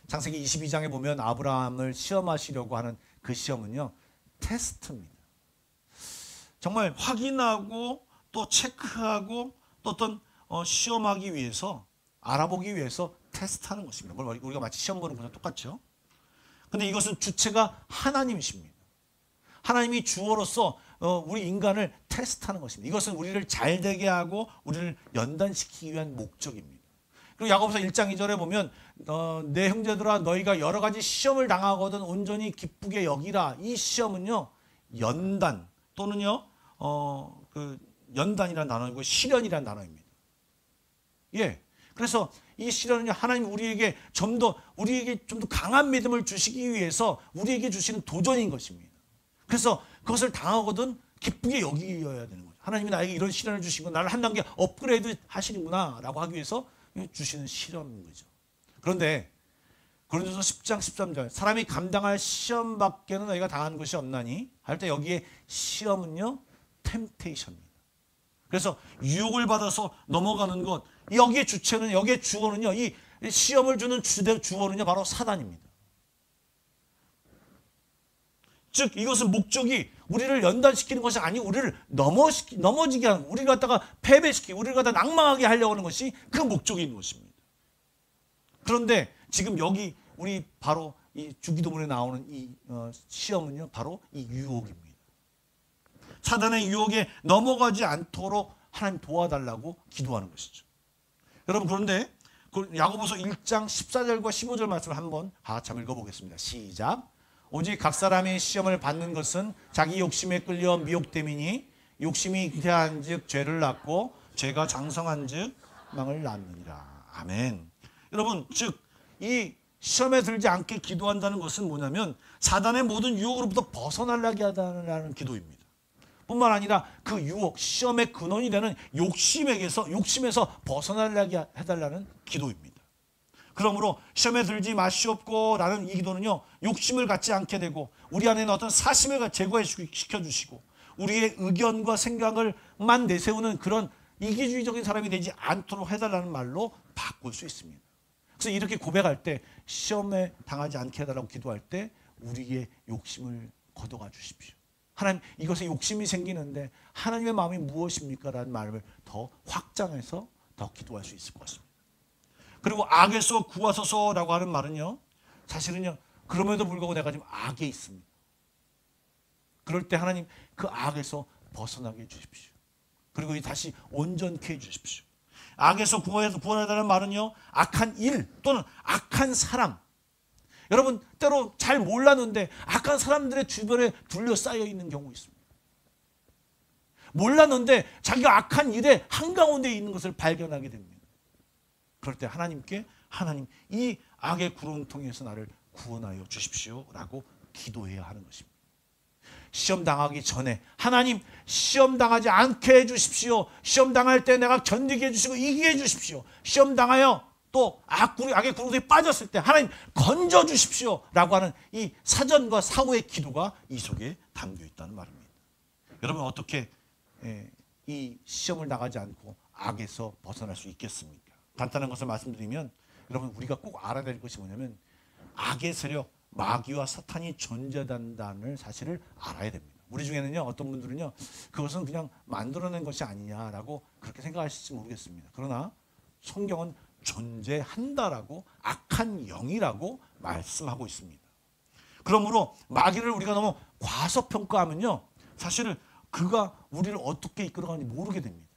창세기 22장에 보면 아브라함을 시험하시려고 하는 그 시험은요, 테스트입니다. 정말 확인하고 또 체크하고 또 어떤 시험하기 위해서, 알아보기 위해서 테스트하는 것입니다. 우리가 마치 시험 보는 것과 똑같죠. 근데 이것은 주체가 하나님이십니다. 하나님이 주어로서 우리 인간을 테스트하는 것입니다. 이것은 우리를 잘되게 하고 우리를 연단시키기 위한 목적입니다. 그리고 야고보서 1장 2절에 보면 내 형제들아 너희가 여러 가지 시험을 당하거든 온전히 기쁘게 여기라. 이 시험은요, 연단 또는요 그 연단이라는 단어이고 시련이라는 단어입니다. 예. 그래서 이 시련은요, 하나님 우리에게 좀 더 강한 믿음을 주시기 위해서 우리에게 주시는 도전인 것입니다. 그래서 그것을 당하거든 기쁘게 여기어야 되는 거죠. 하나님이 나에게 이런 시련을 주시고 나를 한 단계 업그레이드 하시는구나 라고 하기 위해서 주시는 시련인 거죠. 그런데 고린도서 10장 13절 사람이 감당할 시험 밖에는 너희가 당한 것이 없나니 할 때 여기에 시험은요 템테이션입니다. 그래서 유혹을 받아서 넘어가는 것, 여기에 주체는, 여기에 주어는요, 이 시험을 주는 주어는요 바로 사단입니다. 즉 이것은 목적이 우리를 연단시키는 것이 아니고 우리를 넘어지게 하는, 우리를 갖다가 패배시키고 우리를 갖다 낭망하게 하려고 하는 것이 그 목적인 것입니다. 그런데 지금 여기 우리 바로 이 주기도문에 나오는 이 시험은요 바로 이 유혹입니다. 사단의 유혹에 넘어가지 않도록 하나님 도와달라고 기도하는 것이죠. 여러분, 그런데 야고보서 1장 14절과 15절 말씀을 한번 같이 한번 읽어보겠습니다. 시작. 오직 각 사람이 시험을 받는 것은 자기 욕심에 끌려 미혹됨이니 욕심이 잉태한즉 죄를 낳고 죄가 장성한즉 망을 낳느니라. 아멘. 여러분, 즉 이 시험에 들지 않게 기도한다는 것은 뭐냐면 사단의 모든 유혹으로부터 벗어나려게 하다는 기도입니다. 뿐만 아니라 그 유혹, 시험의 근원이 되는 욕심에서 벗어나려게 해달라는 기도입니다. 그러므로 시험에 들지 마시옵고 라는 이 기도는요, 욕심을 갖지 않게 되고 우리 안에 있는 어떤 사심을 제거시켜주시고 우리의 의견과 생각을만 내세우는 그런 이기주의적인 사람이 되지 않도록 해달라는 말로 바꿀 수 있습니다. 그래서 이렇게 고백할 때, 시험에 당하지 않게 해달라고 기도할 때 우리의 욕심을 걷어가 주십시오. 하나님, 이것에 욕심이 생기는데 하나님의 마음이 무엇입니까? 라는 말을 더 확장해서 더 기도할 수 있을 것입니다. 그리고 악에서 구하소서라고 하는 말은요, 사실은요, 그럼에도 불구하고 내가 지금 악에 있습니다. 그럴 때 하나님 그 악에서 벗어나게 해주십시오. 그리고 다시 온전케 해주십시오. 악에서 구원해달라는 말은요, 악한 일 또는 악한 사람. 여러분, 때로 잘 몰랐는데 악한 사람들의 주변에 둘러싸여 있는 경우 있습니다. 몰랐는데 자기가 악한 일에 한가운데 있는 것을 발견하게 됩니다. 그럴 때 하나님께, 하나님 이 악의 구렁텅이에서 나를 구원하여 주십시오 라고 기도해야 하는 것입니다. 시험 당하기 전에 하나님 시험 당하지 않게 해주십시오. 시험 당할 때 내가 견디게 해주시고 이기게 해주십시오. 시험 당하여 또 악의 구렁텅이에 빠졌을 때 하나님 건져 주십시오 라고 하는 이 사전과 사후의 기도가 이 속에 담겨 있다는 말입니다. 여러분, 어떻게 이 시험을 나가지 않고 악에서 벗어날 수 있겠습니까? 간단한 것을 말씀드리면, 여러분, 우리가 꼭 알아야 될 것이 뭐냐면 악의 세력, 마귀와 사탄이 존재한다는 사실을 알아야 됩니다. 우리 중에는요, 어떤 분들은요, 그것은 그냥 만들어낸 것이 아니냐라고 그렇게 생각하실지 모르겠습니다. 그러나 성경은 존재한다라고, 악한 영이라고 말씀하고 있습니다. 그러므로 마귀를 우리가 너무 과소평가하면요, 사실 그가 우리를 어떻게 이끌어가는지 모르게 됩니다.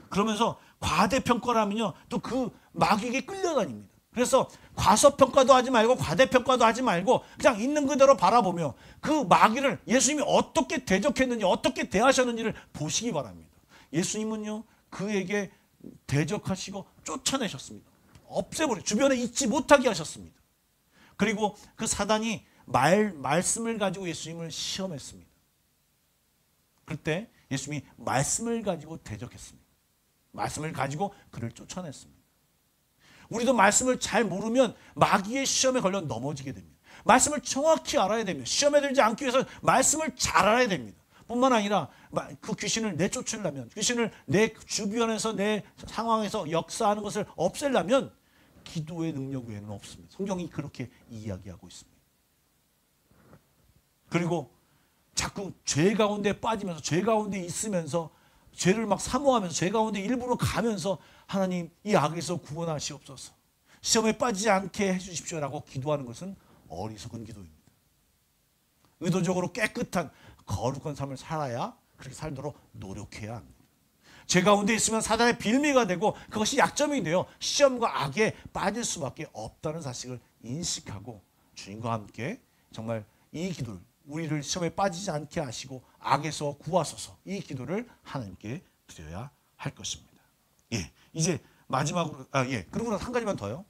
그러면서 과대평가를 하면요, 또 그 마귀에게 끌려다닙니다. 그래서 과소평가도 하지 말고 과대평가도 하지 말고 그냥 있는 그대로 바라보며 그 마귀를 예수님이 어떻게 대적했는지, 어떻게 대하셨는지를 보시기 바랍니다. 예수님은요, 그에게 대적하시고 쫓아내셨습니다. 없애버려, 주변에 있지 못하게 하셨습니다. 그리고 그 사단이 말씀을 가지고 예수님을 시험했습니다. 그때 예수님이 말씀을 가지고 대적했습니다. 말씀을 가지고 그를 쫓아냈습니다. 우리도 말씀을 잘 모르면 마귀의 시험에 걸려 넘어지게 됩니다. 말씀을 정확히 알아야 됩니다. 시험에 들지 않기 위해서 말씀을 잘 알아야 됩니다. 뿐만 아니라 그 귀신을 내쫓으려면, 귀신을 내 주변에서, 내 상황에서 역사하는 것을 없애려면 기도의 능력 외에는 없습니다. 성경이 그렇게 이야기하고 있습니다. 그리고 자꾸 죄 가운데 빠지면서, 죄 가운데 있으면서, 죄를 막 사모하면서, 죄 가운데 일부러 가면서 하나님 이 악에서 구원하시옵소서, 시험에 빠지지 않게 해주십시오라고 기도하는 것은 어리석은 기도입니다. 의도적으로 깨끗한 거룩한 삶을 살아야 그렇게 살도록 노력해야 합니다. 죄 가운데 있으면 사단의 빌미가 되고 그것이 약점이 되어 시험과 악에 빠질 수밖에 없다는 사실을 인식하고 주님과 함께 정말 이 기도를, 우리를 시험에 빠지지 않게 하시고 악에서 구하소서, 이 기도를 하나님께 드려야 할 것입니다. 예, 이제 마지막으로 그리고 한 가지만 더요.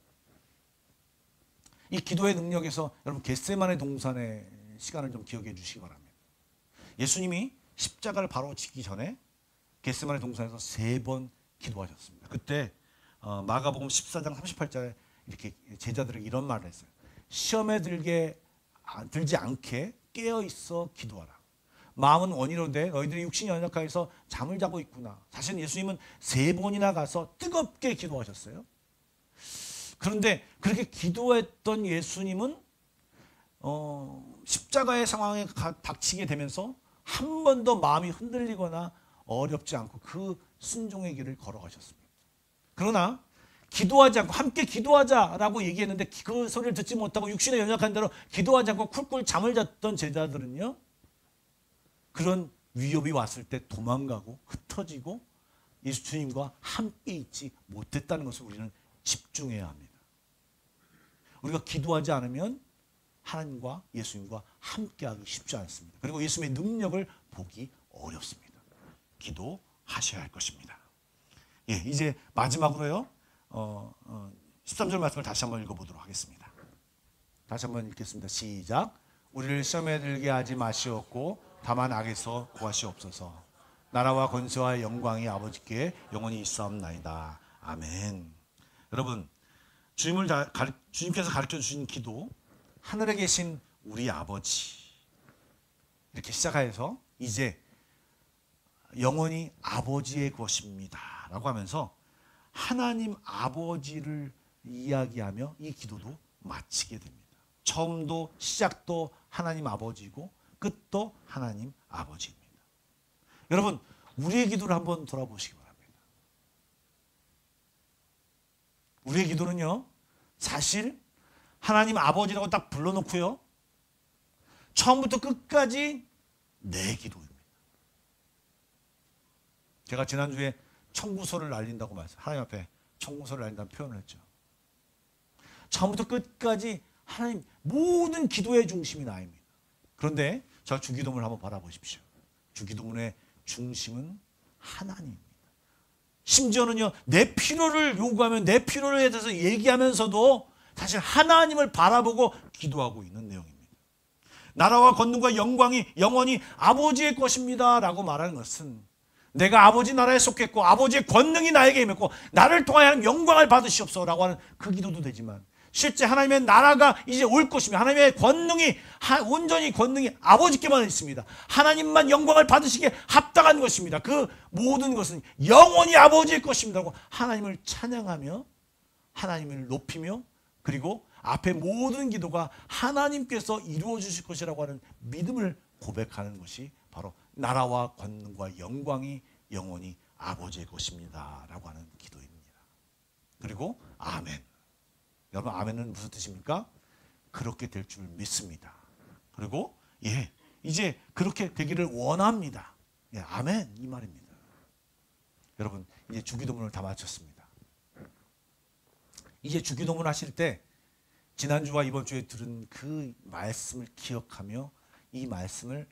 이 기도의 능력에서 여러분 겟세마네 동산의 시간을 좀 기억해 주시기 바랍니다. 예수님이 십자가를 바로 지기 전에 겟세마네 동산에서 3번 기도하셨습니다. 그때 마가복음 14장 38절에 이렇게 제자들에게 이런 말을 했어요. 시험에 들지 않게 깨어 있어 기도하라. 마음은 원이로되 너희들이 육신이 연약하여서 잠을 자고 있구나. 사실 예수님은 3번이나 가서 뜨겁게 기도하셨어요. 그런데 그렇게 기도했던 예수님은 십자가의 상황에 닥치게 되면서 한 번도 마음이 흔들리거나 어렵지 않고 그 순종의 길을 걸어가셨습니다. 그러나 기도하지 않고 함께 기도하자라고 얘기했는데 그 소리를 듣지 못하고 육신에 연약한 대로 기도하지 않고 쿨쿨 잠을 잤던 제자들은요, 그런 위협이 왔을 때 도망가고 흩어지고 예수님과 함께 있지 못했다는 것을 우리는 집중해야 합니다. 우리가 기도하지 않으면 하나님과 예수님과 함께하기 쉽지 않습니다. 그리고 예수님의 능력을 보기 어렵습니다. 기도하셔야 할 것입니다. 예, 이제 마지막으로요, 13절 말씀을 다시 한번 읽어보도록 하겠습니다. 다시 한번 읽겠습니다. 시작. 우리를 시험에 들게 하지 마시옵고 다만 악에서 구하시옵소서. 나라와 권세와 영광이 아버지께 영원히 있사옵나이다. 아멘. 여러분, 주님께서 가르쳐 주신 기도, 하늘에 계신 우리 아버지, 이렇게 시작해서 이제 영원히 아버지의 것입니다 라고 하면서 하나님 아버지를 이야기하며 이 기도도 마치게 됩니다. 처음도 시작도 하나님 아버지고 끝도 하나님 아버지입니다. 여러분, 우리의 기도를 한번 돌아보시기 바랍니다. 우리의 기도는요, 사실 하나님 아버지라고 딱 불러놓고요, 처음부터 끝까지 내 기도입니다. 제가 지난주에 청구서를 날린다고 말했어요. 하나님 앞에 청구서를 날린다는 표현을 했죠. 처음부터 끝까지 하나님, 모든 기도의 중심이 나입니다. 그런데 저 주기도문을 한번 바라보십시오. 주기도문의 중심은 하나님입니다. 심지어는요, 내 필요를 요구하면 내 필요에 대해서 얘기하면서도 사실 하나님을 바라보고 기도하고 있는 내용입니다. 나라와 권능과 영광이 영원히 아버지의 것입니다 라고 말하는 것은 내가 아버지 나라에 속했고 아버지의 권능이 나에게 임했고 나를 통하여 영광을 받으시옵소서라고 하는 그 기도도 되지만, 실제 하나님의 나라가 이제 올 것이며 하나님의 권능이 온전히 권능이 아버지께만 있습니다. 하나님만 영광을 받으시기에 합당한 것입니다. 그 모든 것은 영원히 아버지의 것입니다라고 하나님을 찬양하며 하나님을 높이며, 그리고 앞에 모든 기도가 하나님께서 이루어 주실 것이라고 하는 믿음을 고백하는 것이 바로 나라와 권능과 영광이 영원히 아버지의 것입니다 라고 하는 기도입니다. 그리고 아멘. 여러분, 아멘은 무슨 뜻입니까? 그렇게 될 줄 믿습니다. 그리고 이제 그렇게 되기를 원합니다. 아멘, 이 말입니다. 여러분, 이제 주기도문을 다 마쳤습니다. 이제 주기도문 하실 때 지난주와 이번 주에 들은 그 말씀을 기억하며 이 말씀을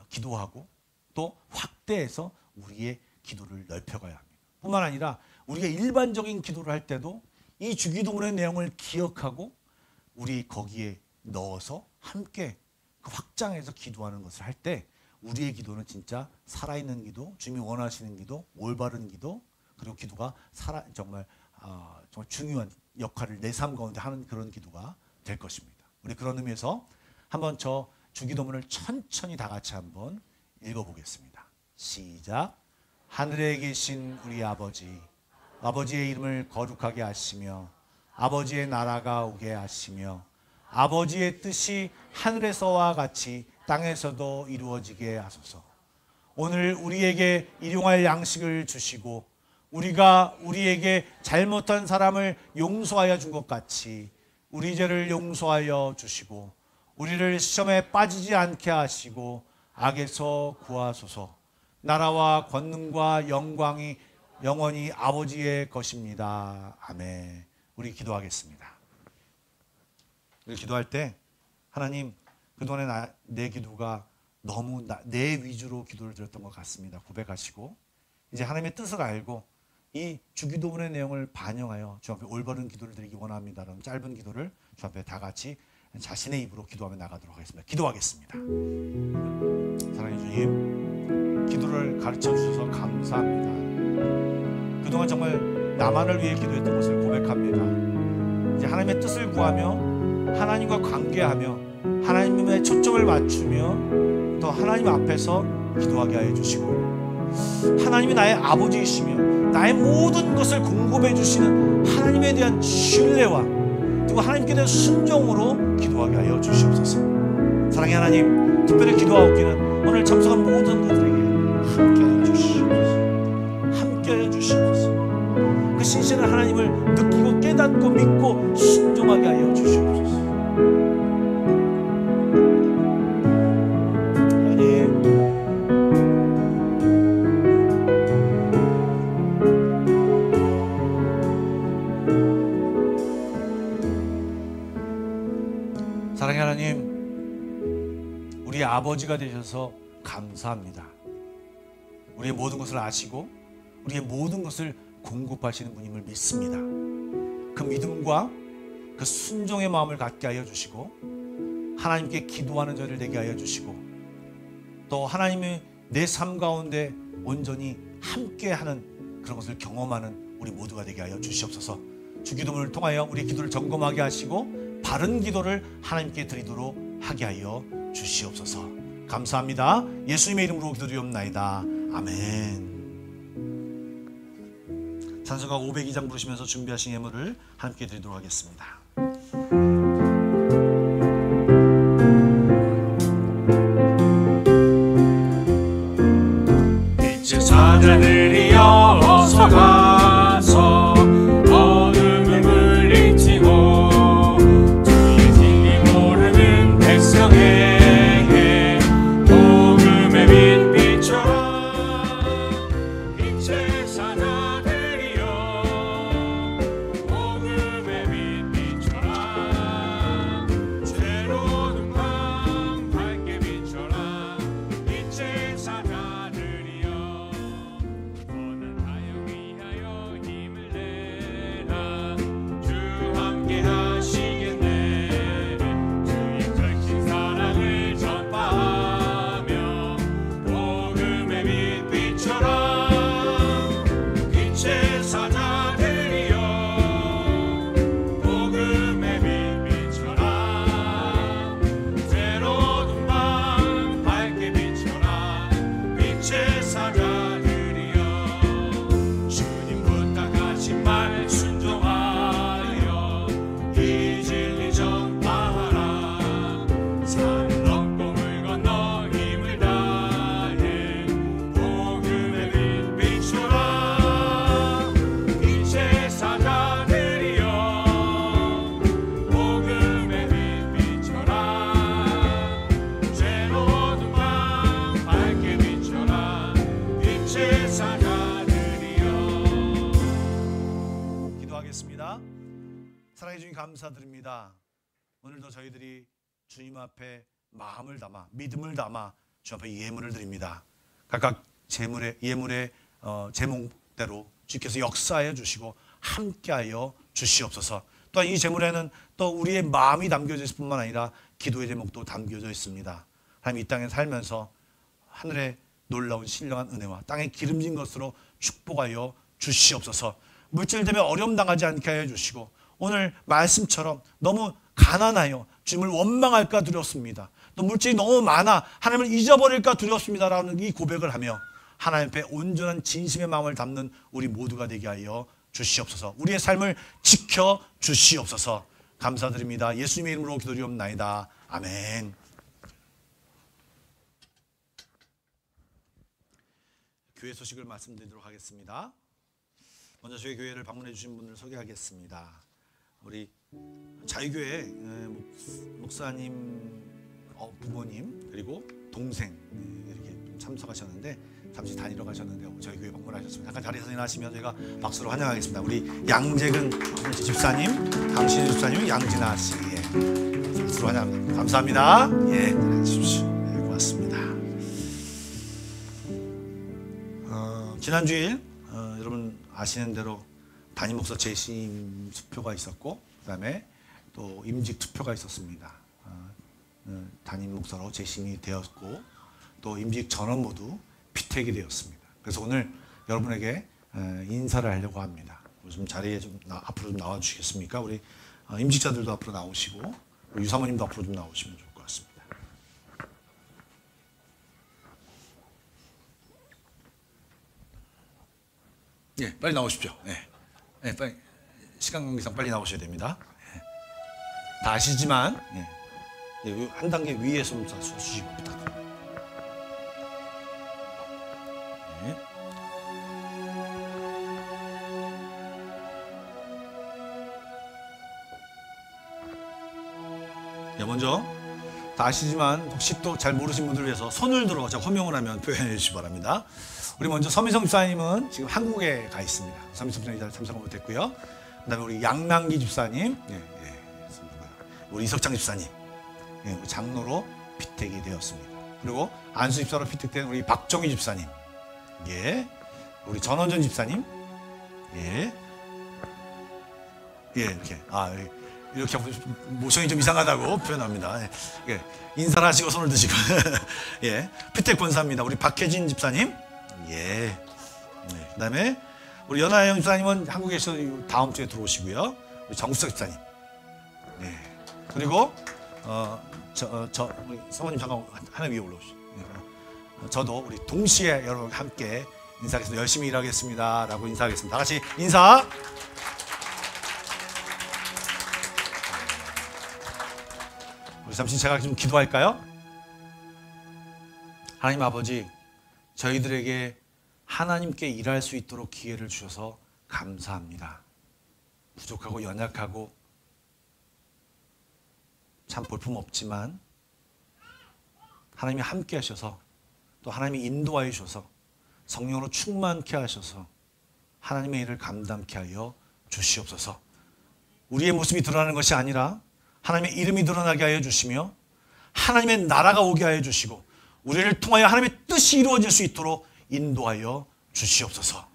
기도하고 또 확대해서 우리의 기도를 넓혀가야 합니다. 뿐만 아니라 우리가 일반적인 기도를 할 때도 이 주기도문의 내용을 기억하고 우리 거기에 넣어서 함께 확장해서 기도하는 것을 할 때 우리의 기도는 진짜 살아있는 기도, 주님이 원하시는 기도, 올바른 기도, 그리고 기도가 정말 중요한 역할을 내 삶 가운데 하는 그런 기도가 될 것입니다. 우리 그런 의미에서 한번 저 주기도문을 천천히 다 같이 한번 읽어보겠습니다. 시작. 하늘에 계신 우리 아버지, 아버지의 이름을 거룩하게 하시며 아버지의 나라가 오게 하시며 아버지의 뜻이 하늘에서와 같이 땅에서도 이루어지게 하소서. 오늘 우리에게 일용할 양식을 주시고 우리가 우리에게 잘못한 사람을 용서하여 준 것 같이 우리 죄를 용서하여 주시고 우리를 시험에 빠지지 않게 하시고 악에서 구하소서. 나라와 권능과 영광이 영원히 아버지의 것입니다. 아멘. 우리 기도하겠습니다. 우리 기도할 때 하나님, 그동안에 내 기도가 너무 내 위주로 기도를 드렸던 것 같습니다. 고백하시고 이제 하나님의 뜻을 알고 이 주기도문의 내용을 반영하여 주 앞에 올바른 기도를 드리기 원합니다. 라는 짧은 기도를 주 앞에 다 같이 자신의 입으로 기도하며 나가도록 하겠습니다. 기도하겠습니다. 사랑해 주님, 기도를 가르쳐 주셔서 감사합니다. 그동안 정말 나만을 위해 기도했던 것을 고백합니다. 이제 하나님의 뜻을 구하며 하나님과 관계하며 하나님의 초점을 맞추며 또 하나님 앞에서 기도하게 하여 주시고 하나님이 나의 아버지이시며 나의 모든 것을 공급해 주시는 하나님에 대한 신뢰와 그리고 하나님께 대한 순종으로 기도하게 하여 주시옵소서. 사랑의 하나님, 특별히 기도하옵기는 오늘 참석한 모든 이들에게 함께하여 주시옵소서. 함께하여 주시옵소서. 그 신실한 하나님을 느끼고 깨닫고 믿고 순종하게 하여 주시옵소서. 사랑의 하나님, 우리의 아버지가 되셔서 감사합니다. 우리의 모든 것을 아시고 우리의 모든 것을 공급하시는 분임을 믿습니다. 그 믿음과 그 순종의 마음을 갖게 하여 주시고 하나님께 기도하는 저를 되게 하여 주시고 또 하나님의 내 삶 가운데 온전히 함께하는 그런 것을 경험하는 우리 모두가 되게 하여 주시옵소서. 주기도문을 통하여 우리 기도를 점검하게 하시고 바른 기도를 하나님께 드리도록 하게 하여 주시옵소서. 감사합니다. 예수님의 이름으로 기도드리옵나이다. 아멘. 찬송가 502장 부르시면서 준비하신 예물을 함께 드리도록 하겠습니다. 빛의 사자들이여 어서 가서 어둠을 물리치고 주의 진리 모르는 백성에게 복음의 빛 비춰라. 빛의 사자들이여 복음의 빛 비춰라. 죄로운 밤 밝게 비춰라. 빛의 사자들이여 선한 사역 위하여 사랑해 주님 감사드립니다. 오늘도 저희들이 주님 앞에 마음을 담아 믿음을 담아 주 앞에 예물을 드립니다. 각각 예물의 제목대로 주께서 역사하여 주시고 함께하여 주시옵소서. 또한 이 제물에는 또 우리의 마음이 담겨져 있을 뿐만 아니라 기도의 제목도 담겨져 있습니다. 하나님 이 땅에 살면서 하늘의 놀라운 신령한 은혜와 땅에 기름진 것으로 축복하여 주시옵소서. 물질 때문에 어려움 당하지 않게 하여 주시고 오늘 말씀처럼 너무 가난하여 주님을 원망할까 두렵습니다. 또 물질이 너무 많아 하나님을 잊어버릴까 두렵습니다라는 이 고백을 하며 하나님 앞에 온전한 진심의 마음을 담는 우리 모두가 되게 하여 주시옵소서. 우리의 삶을 지켜 주시옵소서. 감사드립니다. 예수님의 이름으로 기도드리옵나이다. 아멘. 교회 소식을 말씀드리도록 하겠습니다. 먼저 저희 교회를 방문해 주신 분을 소개하겠습니다. 우리 자유교회 목사님 부모님 그리고 동생 이렇게 참석하셨는데 잠시 다니러 가셨는데 저희 교회 방문하셨습니다. 잠깐 자리에서 인하시면 저희가 박수로 환영하겠습니다. 우리 양재근 집사님, 강신희 집사님, 양진아 씨, 박수로 환영합니다. 감사합니다. 주십시오. 고맙습니다. 지난 주일 여러분 아시는 대로 담임 목사 재심 투표가 있었고 그다음에 또 임직 투표가 있었습니다. 담임 목사로 재심이 되었고 또 임직 전원 모두 피택이 되었습니다. 그래서 오늘 여러분에게 인사를 하려고 합니다. 좀 자리에 앞으로 좀 나와 주시겠습니까? 우리 임직자들도 앞으로 나오시고 우리 유사모님도 앞으로 좀 나오시면 좋을 것 같습니다. 빨리 나오십시오. 빨리 시간 관계상 빨리 나오셔야 됩니다. 다 아시지만 한 단계 위에서 좀 서주시기 부탁드립니다. 먼저 다 아시지만 혹시 또 잘 모르신 분들을 위해서 손을 들어 제가 허명을 하면 표현해 주시기 바랍니다. 우리 먼저 서민성 집사님은 지금 한국에 가 있습니다. 서민성 집사님 참석을 못했고요. 그다음에 우리 양남기 집사님, 우리 이석장 집사님, 장로로 피택이 되었습니다. 그리고 안수 집사로 피택된 우리 박정희 집사님, 우리 전원전 집사님, 이렇게 모션이 좀 이상하다고 표현합니다. 인사를 하시고 손을 드시고 피택 권사입니다. 우리 박혜진 집사님, 그다음에 우리 연하영 집사님은 한국에서 다음 주에 들어오시고요. 우리 정수석 집사님, 그리고 우리 사모님 잠깐 하나 위에 올라오시죠. 저도 우리 동시에 여러분과 함께 인사하겠습니다. 열심히 일하겠습니다라고 인사하겠습니다. 다 같이 인사. 우리 잠시 제가 좀 기도할까요? 하나님 아버지, 저희들에게 하나님께 일할 수 있도록 기회를 주셔서 감사합니다. 부족하고 연약하고 참 볼품없지만 하나님이 함께 하셔서 또 하나님이 인도하여 주셔서 성령으로 충만케 하셔서 하나님의 일을 감당케 하여 주시옵소서. 우리의 모습이 드러나는 것이 아니라 하나님의 이름이 드러나게 하여 주시며 하나님의 나라가 오게 하여 주시고 우리를 통하여 하나님의 뜻이 이루어질 수 있도록 인도하여 주시옵소서.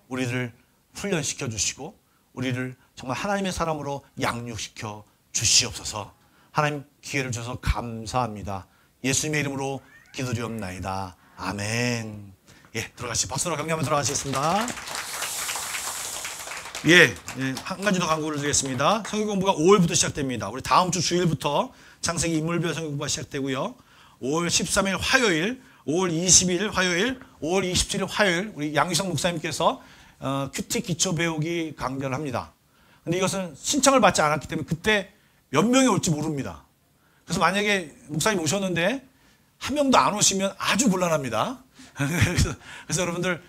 우리를 훈련시켜 주시고 우리를 정말 하나님의 사람으로 양육시켜 주시옵소서. 하나님 기회를 주셔서 감사합니다. 예수님의 이름으로 기도드리옵나이다. 아멘. 박수로 격려하면 들어가시겠습니다. 한 가지 더 광고를 드리겠습니다. 성경 공부가 5월부터 시작됩니다. 우리 다음 주 주일부터 창세기 인물별 성경 공부가 시작되고요. 5월 13일 화요일, 5월 20일 화요일, 5월 27일 화요일 우리 양희성 목사님께서 큐티 기초 배우기 강좌를 합니다. 근데 이것은 신청을 받지 않았기 때문에 그때 몇 명이 올지 모릅니다. 그래서 만약에 목사님 오셨는데 한 명도 안 오시면 아주 곤란합니다. 그래서 여러분들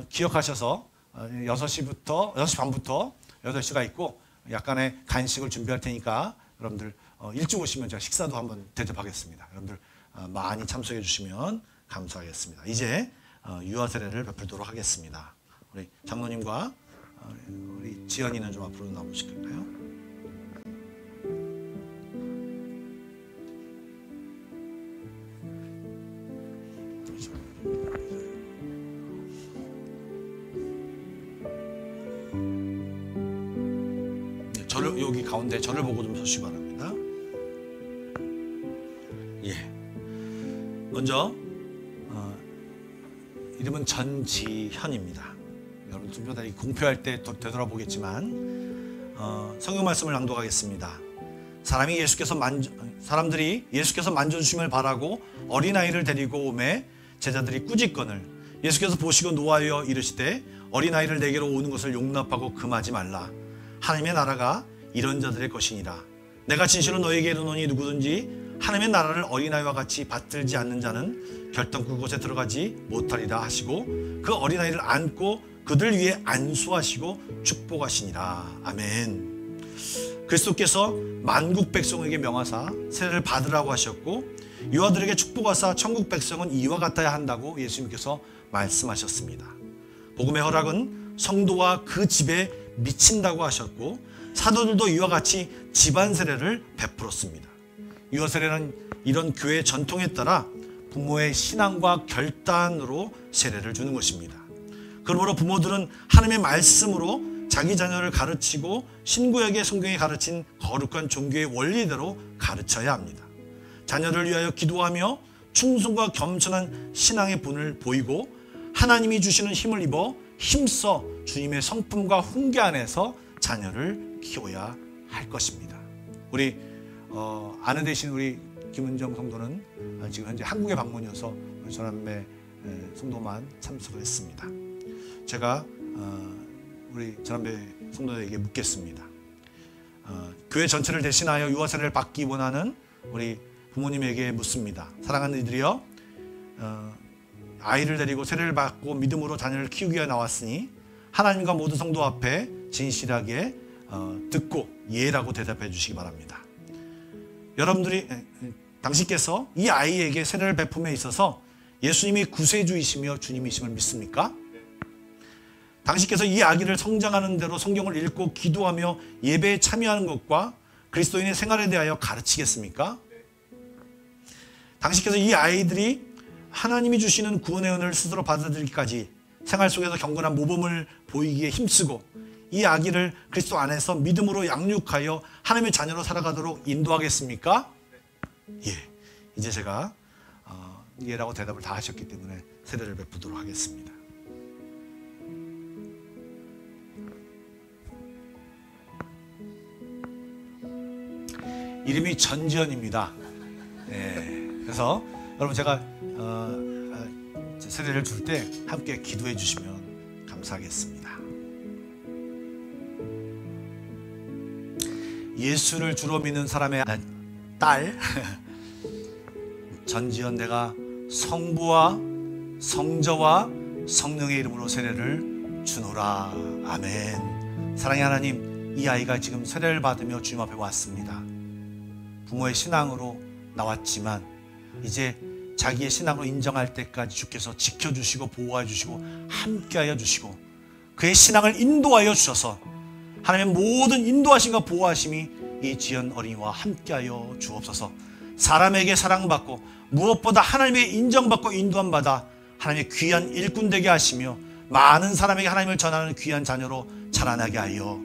기억하셔서 6시 반부터 8시가 있고 약간의 간식을 준비할 테니까 여러분들 일찍 오시면 제가 식사도 한번 대접하겠습니다. 여러분들 많이 참석해 주시면 감사하겠습니다. 이제 유아 세례를 베풀도록 하겠습니다. 우리 장로님과 우리 지연이는 좀 앞으로 나오실까요? 여기 가운데 저를 보고 좀 서시기 바랍니다. 예. 먼저 이름은 전지현입니다. 여러분 좀 전에 공표할 때 또 되돌아보겠지만 성경 말씀을 낭독하겠습니다. 사람들이 예수께서 만져주심을 바라고 어린아이를 데리고 오매 제자들이 꾸짖거늘 예수께서 보시고 노하여 이르시되 어린아이를 내게로 오는 것을 용납하고 금하지 말라. 하나님의 나라가 이런 자들의 것이니라. 내가 진실로 너희에게 이르노니 누구든지 하나님의 나라를 어린아이와 같이 받들지 않는 자는 결단 그곳에 들어가지 못하리라 하시고 그 어린아이를 안고 그들 위에 안수하시고 축복하시니라. 아멘. 그리스도께서 만국 백성에게 명하사 세례를 받으라고 하셨고 유아들에게 축복하사 천국 백성은 이와 같아야 한다고 예수님께서 말씀하셨습니다. 복음의 허락은 성도와 그 집에 미친다고 하셨고 사도들도 이와 같이 집안 세례를 베풀었습니다. 유아 세례는 이런 교회 전통에 따라 부모의 신앙과 결단으로 세례를 주는 것입니다. 그러므로 부모들은 하나님의 말씀으로 자기 자녀를 가르치고 신구약의 성경에 가르친 거룩한 종교의 원리대로 가르쳐야 합니다. 자녀를 위하여 기도하며 충성과 겸손한 신앙의 분을 보이고 하나님이 주시는 힘을 입어 힘써 주님의 성품과 훈계 안에서 자녀를 키워야 할 것입니다. 우리 아내 되신 우리 김은정 성도는 지금 현재 한국에 방문이어서 전남매 성도만 참석을 했습니다. 제가 우리 전남매 성도에게 묻겠습니다. 교회 전체를 대신하여 유아 세례를 받기 원하는 우리 부모님에게 묻습니다. 사랑하는 이들이여, 아이를 데리고 세례를 받고 믿음으로 자녀를 키우기 위해 나왔으니 하나님과 모든 성도 앞에 진실하게 듣고 예라고 대답해 주시기 바랍니다. 여러분들이 당신께서 이 아이에게 세례를 베품에 있어서 예수님이 구세주이시며 주님이심을 믿습니까? 당신께서 이 아기를 성장하는 대로 성경을 읽고 기도하며 예배에 참여하는 것과 그리스도인의 생활에 대하여 가르치겠습니까? 당신께서 이 아이들이 하나님이 주시는 구원의 은혜를 스스로 받아들이기까지 생활 속에서 경건한 모범을 보이기에 힘쓰고 이 아기를 그리스도 안에서 믿음으로 양육하여 하나님의 자녀로 살아가도록 인도하겠습니까? 예, 이제 제가 예라고 대답을 다 하셨기 때문에 세례를 베푸도록 하겠습니다. 이름이 전지현입니다. 예, 그래서 여러분 제가 세례를 줄 때 함께 기도해 주시면 감사하겠습니다. 예수를 주로 믿는 사람의 딸 전지현, 내가 성부와 성자와 성령의 이름으로 세례를 주노라. 아멘. 사랑의 하나님, 이 아이가 지금 세례를 받으며 주님 앞에 왔습니다. 부모의 신앙으로 나왔지만 이제 자기의 신앙으로 인정할 때까지 주께서 지켜주시고 보호해 주시고 함께하여 주시고 그의 신앙을 인도하여 주셔서 하나님의 모든 인도하심과 보호하심이 이 지연 어린이와 함께하여 주옵소서. 사람에게 사랑받고 무엇보다 하나님의 인정받고 인도함 받아 하나님의 귀한 일꾼 되게 하시며 많은 사람에게 하나님을 전하는 귀한 자녀로 자라나게 하여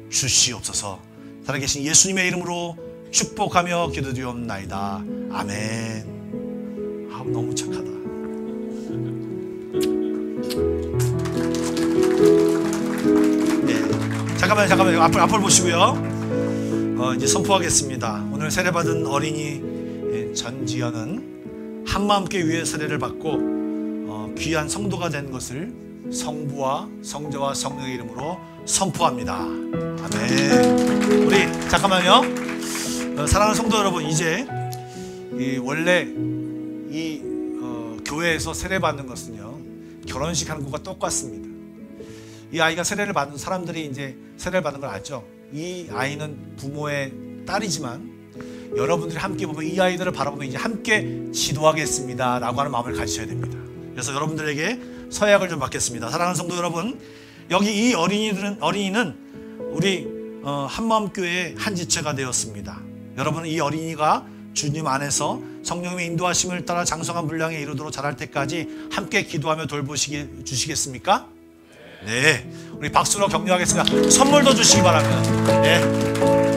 주시옵소서. 살아계신 예수님의 이름으로 축복하며 기도드리옵나이다. 아멘. 너무 착하다. 네, 잠깐만요. 앞을 보시고요. 이제 선포하겠습니다. 오늘 세례받은 어린이 전지현은 한마음께 위에 세례를 받고 귀한 성도가 된 것을 성부와 성자와 성령의 이름으로 선포합니다. 아멘. 우리 잠깐만요. 사랑하는 성도 여러분, 이제 원래 이 교회에서 세례받는 것은요, 결혼식 하는 것과 똑같습니다. 이 아이가 세례를 받는 사람들이 이제 세례를 받는 걸 알죠. 이 아이는 부모의 딸이지만 여러분들이 함께 보면 이 아이들을 바라보며 이제 함께 지도하겠습니다 라고 하는 마음을 가지셔야 됩니다. 그래서 여러분들에게 서약을 좀 받겠습니다. 사랑하는 성도 여러분, 여기 이 어린이는 우리 한마음교회의 한 지체가 되었습니다. 여러분은 이 어린이가 주님 안에서 성령님의 인도하심을 따라 장성한 분량에 이르도록 자랄 때까지 함께 기도하며 돌보시겠습니까? 네, 우리 박수로 격려하겠습니다. 선물도 주시기 바랍니다. 네.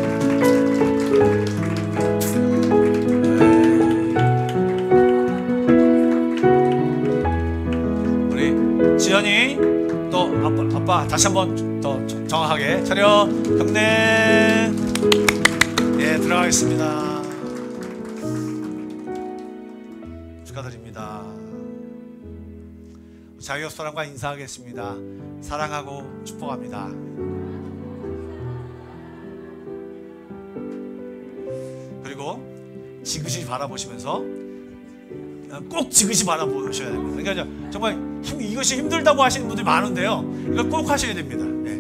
지연이 또 아빠 다시 한번 더 정확하게 차렷 경례. 예, 들어가겠습니다. 축하드립니다. 자기업사랑과 인사하겠습니다. 사랑하고 축복합니다. 그리고 지그시 바라보시면서 꼭 지그시 바라보셔야 됩니다. 그러니까 정말 이것이 힘들다고 하시는 분들이 많은데요, 이걸 꼭 하셔야 됩니다. 네.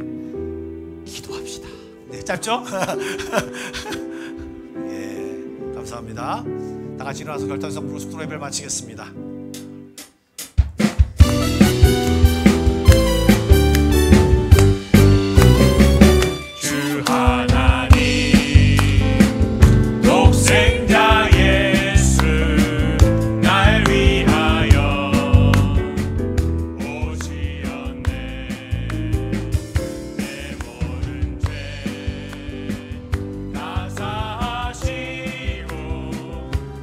기도합시다. 네, 짧죠? 예, 감사합니다. 다 같이 일어나서 결단성 부르스 예배를 마치겠습니다. 주 하나님 독생자 예수 날 위하여 오시었네. 내 모든 죄 다 사하시고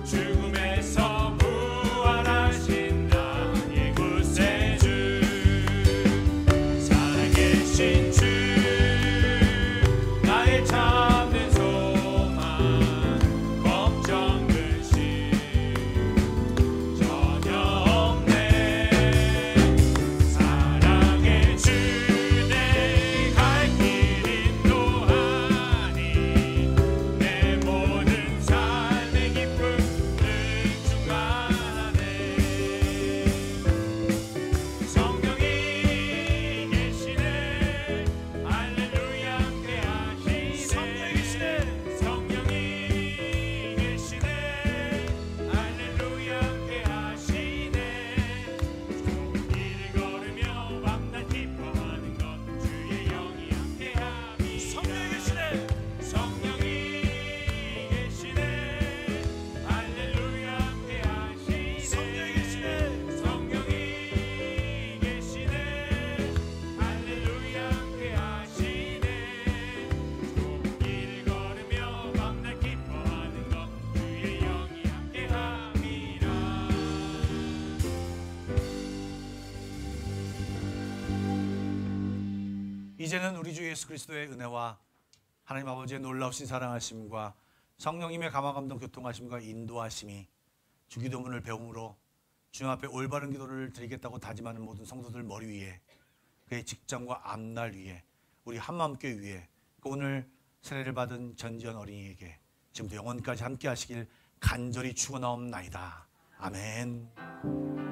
죽음에서 부활하신 나의 구세주 살아계신 주 나의 참된 소망 걱정 근심 전혀 없네. 사랑의 주 내 갈 길 인도하니 내 모든 삶의 기쁨은 충만하네. 성령이 계시네. 할렐루야 함께 하시네. 성령이 계시네. 할렐루야 함께 하시네. 길을 걸으며 밤낮 기뻐하는 것 주의 영이 함께 함이라. 성령이 계시네. 성령이 계시네. 할렐루야 함께 하시네. 성령이 계시네. 성령이 계시네. 할렐루야 함께 하시네. 길을 걸으며 밤낮 기뻐하는 것 주의 영이 함께 함이라. 이제는 우리 주 예수 그리스도의 은혜와 하나님 아버지의 놀라우신 사랑하심과 성령님의 감화감동 교통하심과 인도하심이 주기도문을 배움으로 주님 앞에 올바른 기도를 드리겠다고 다짐하는 모든 성도들 머리 위에, 그의 직장과 앞날 위에, 우리 한마음교회 위에, 오늘 세례를 받은 전지현 어린이에게 지금도 영원까지 함께 하시길 간절히 축원하옵나이다. 아멘.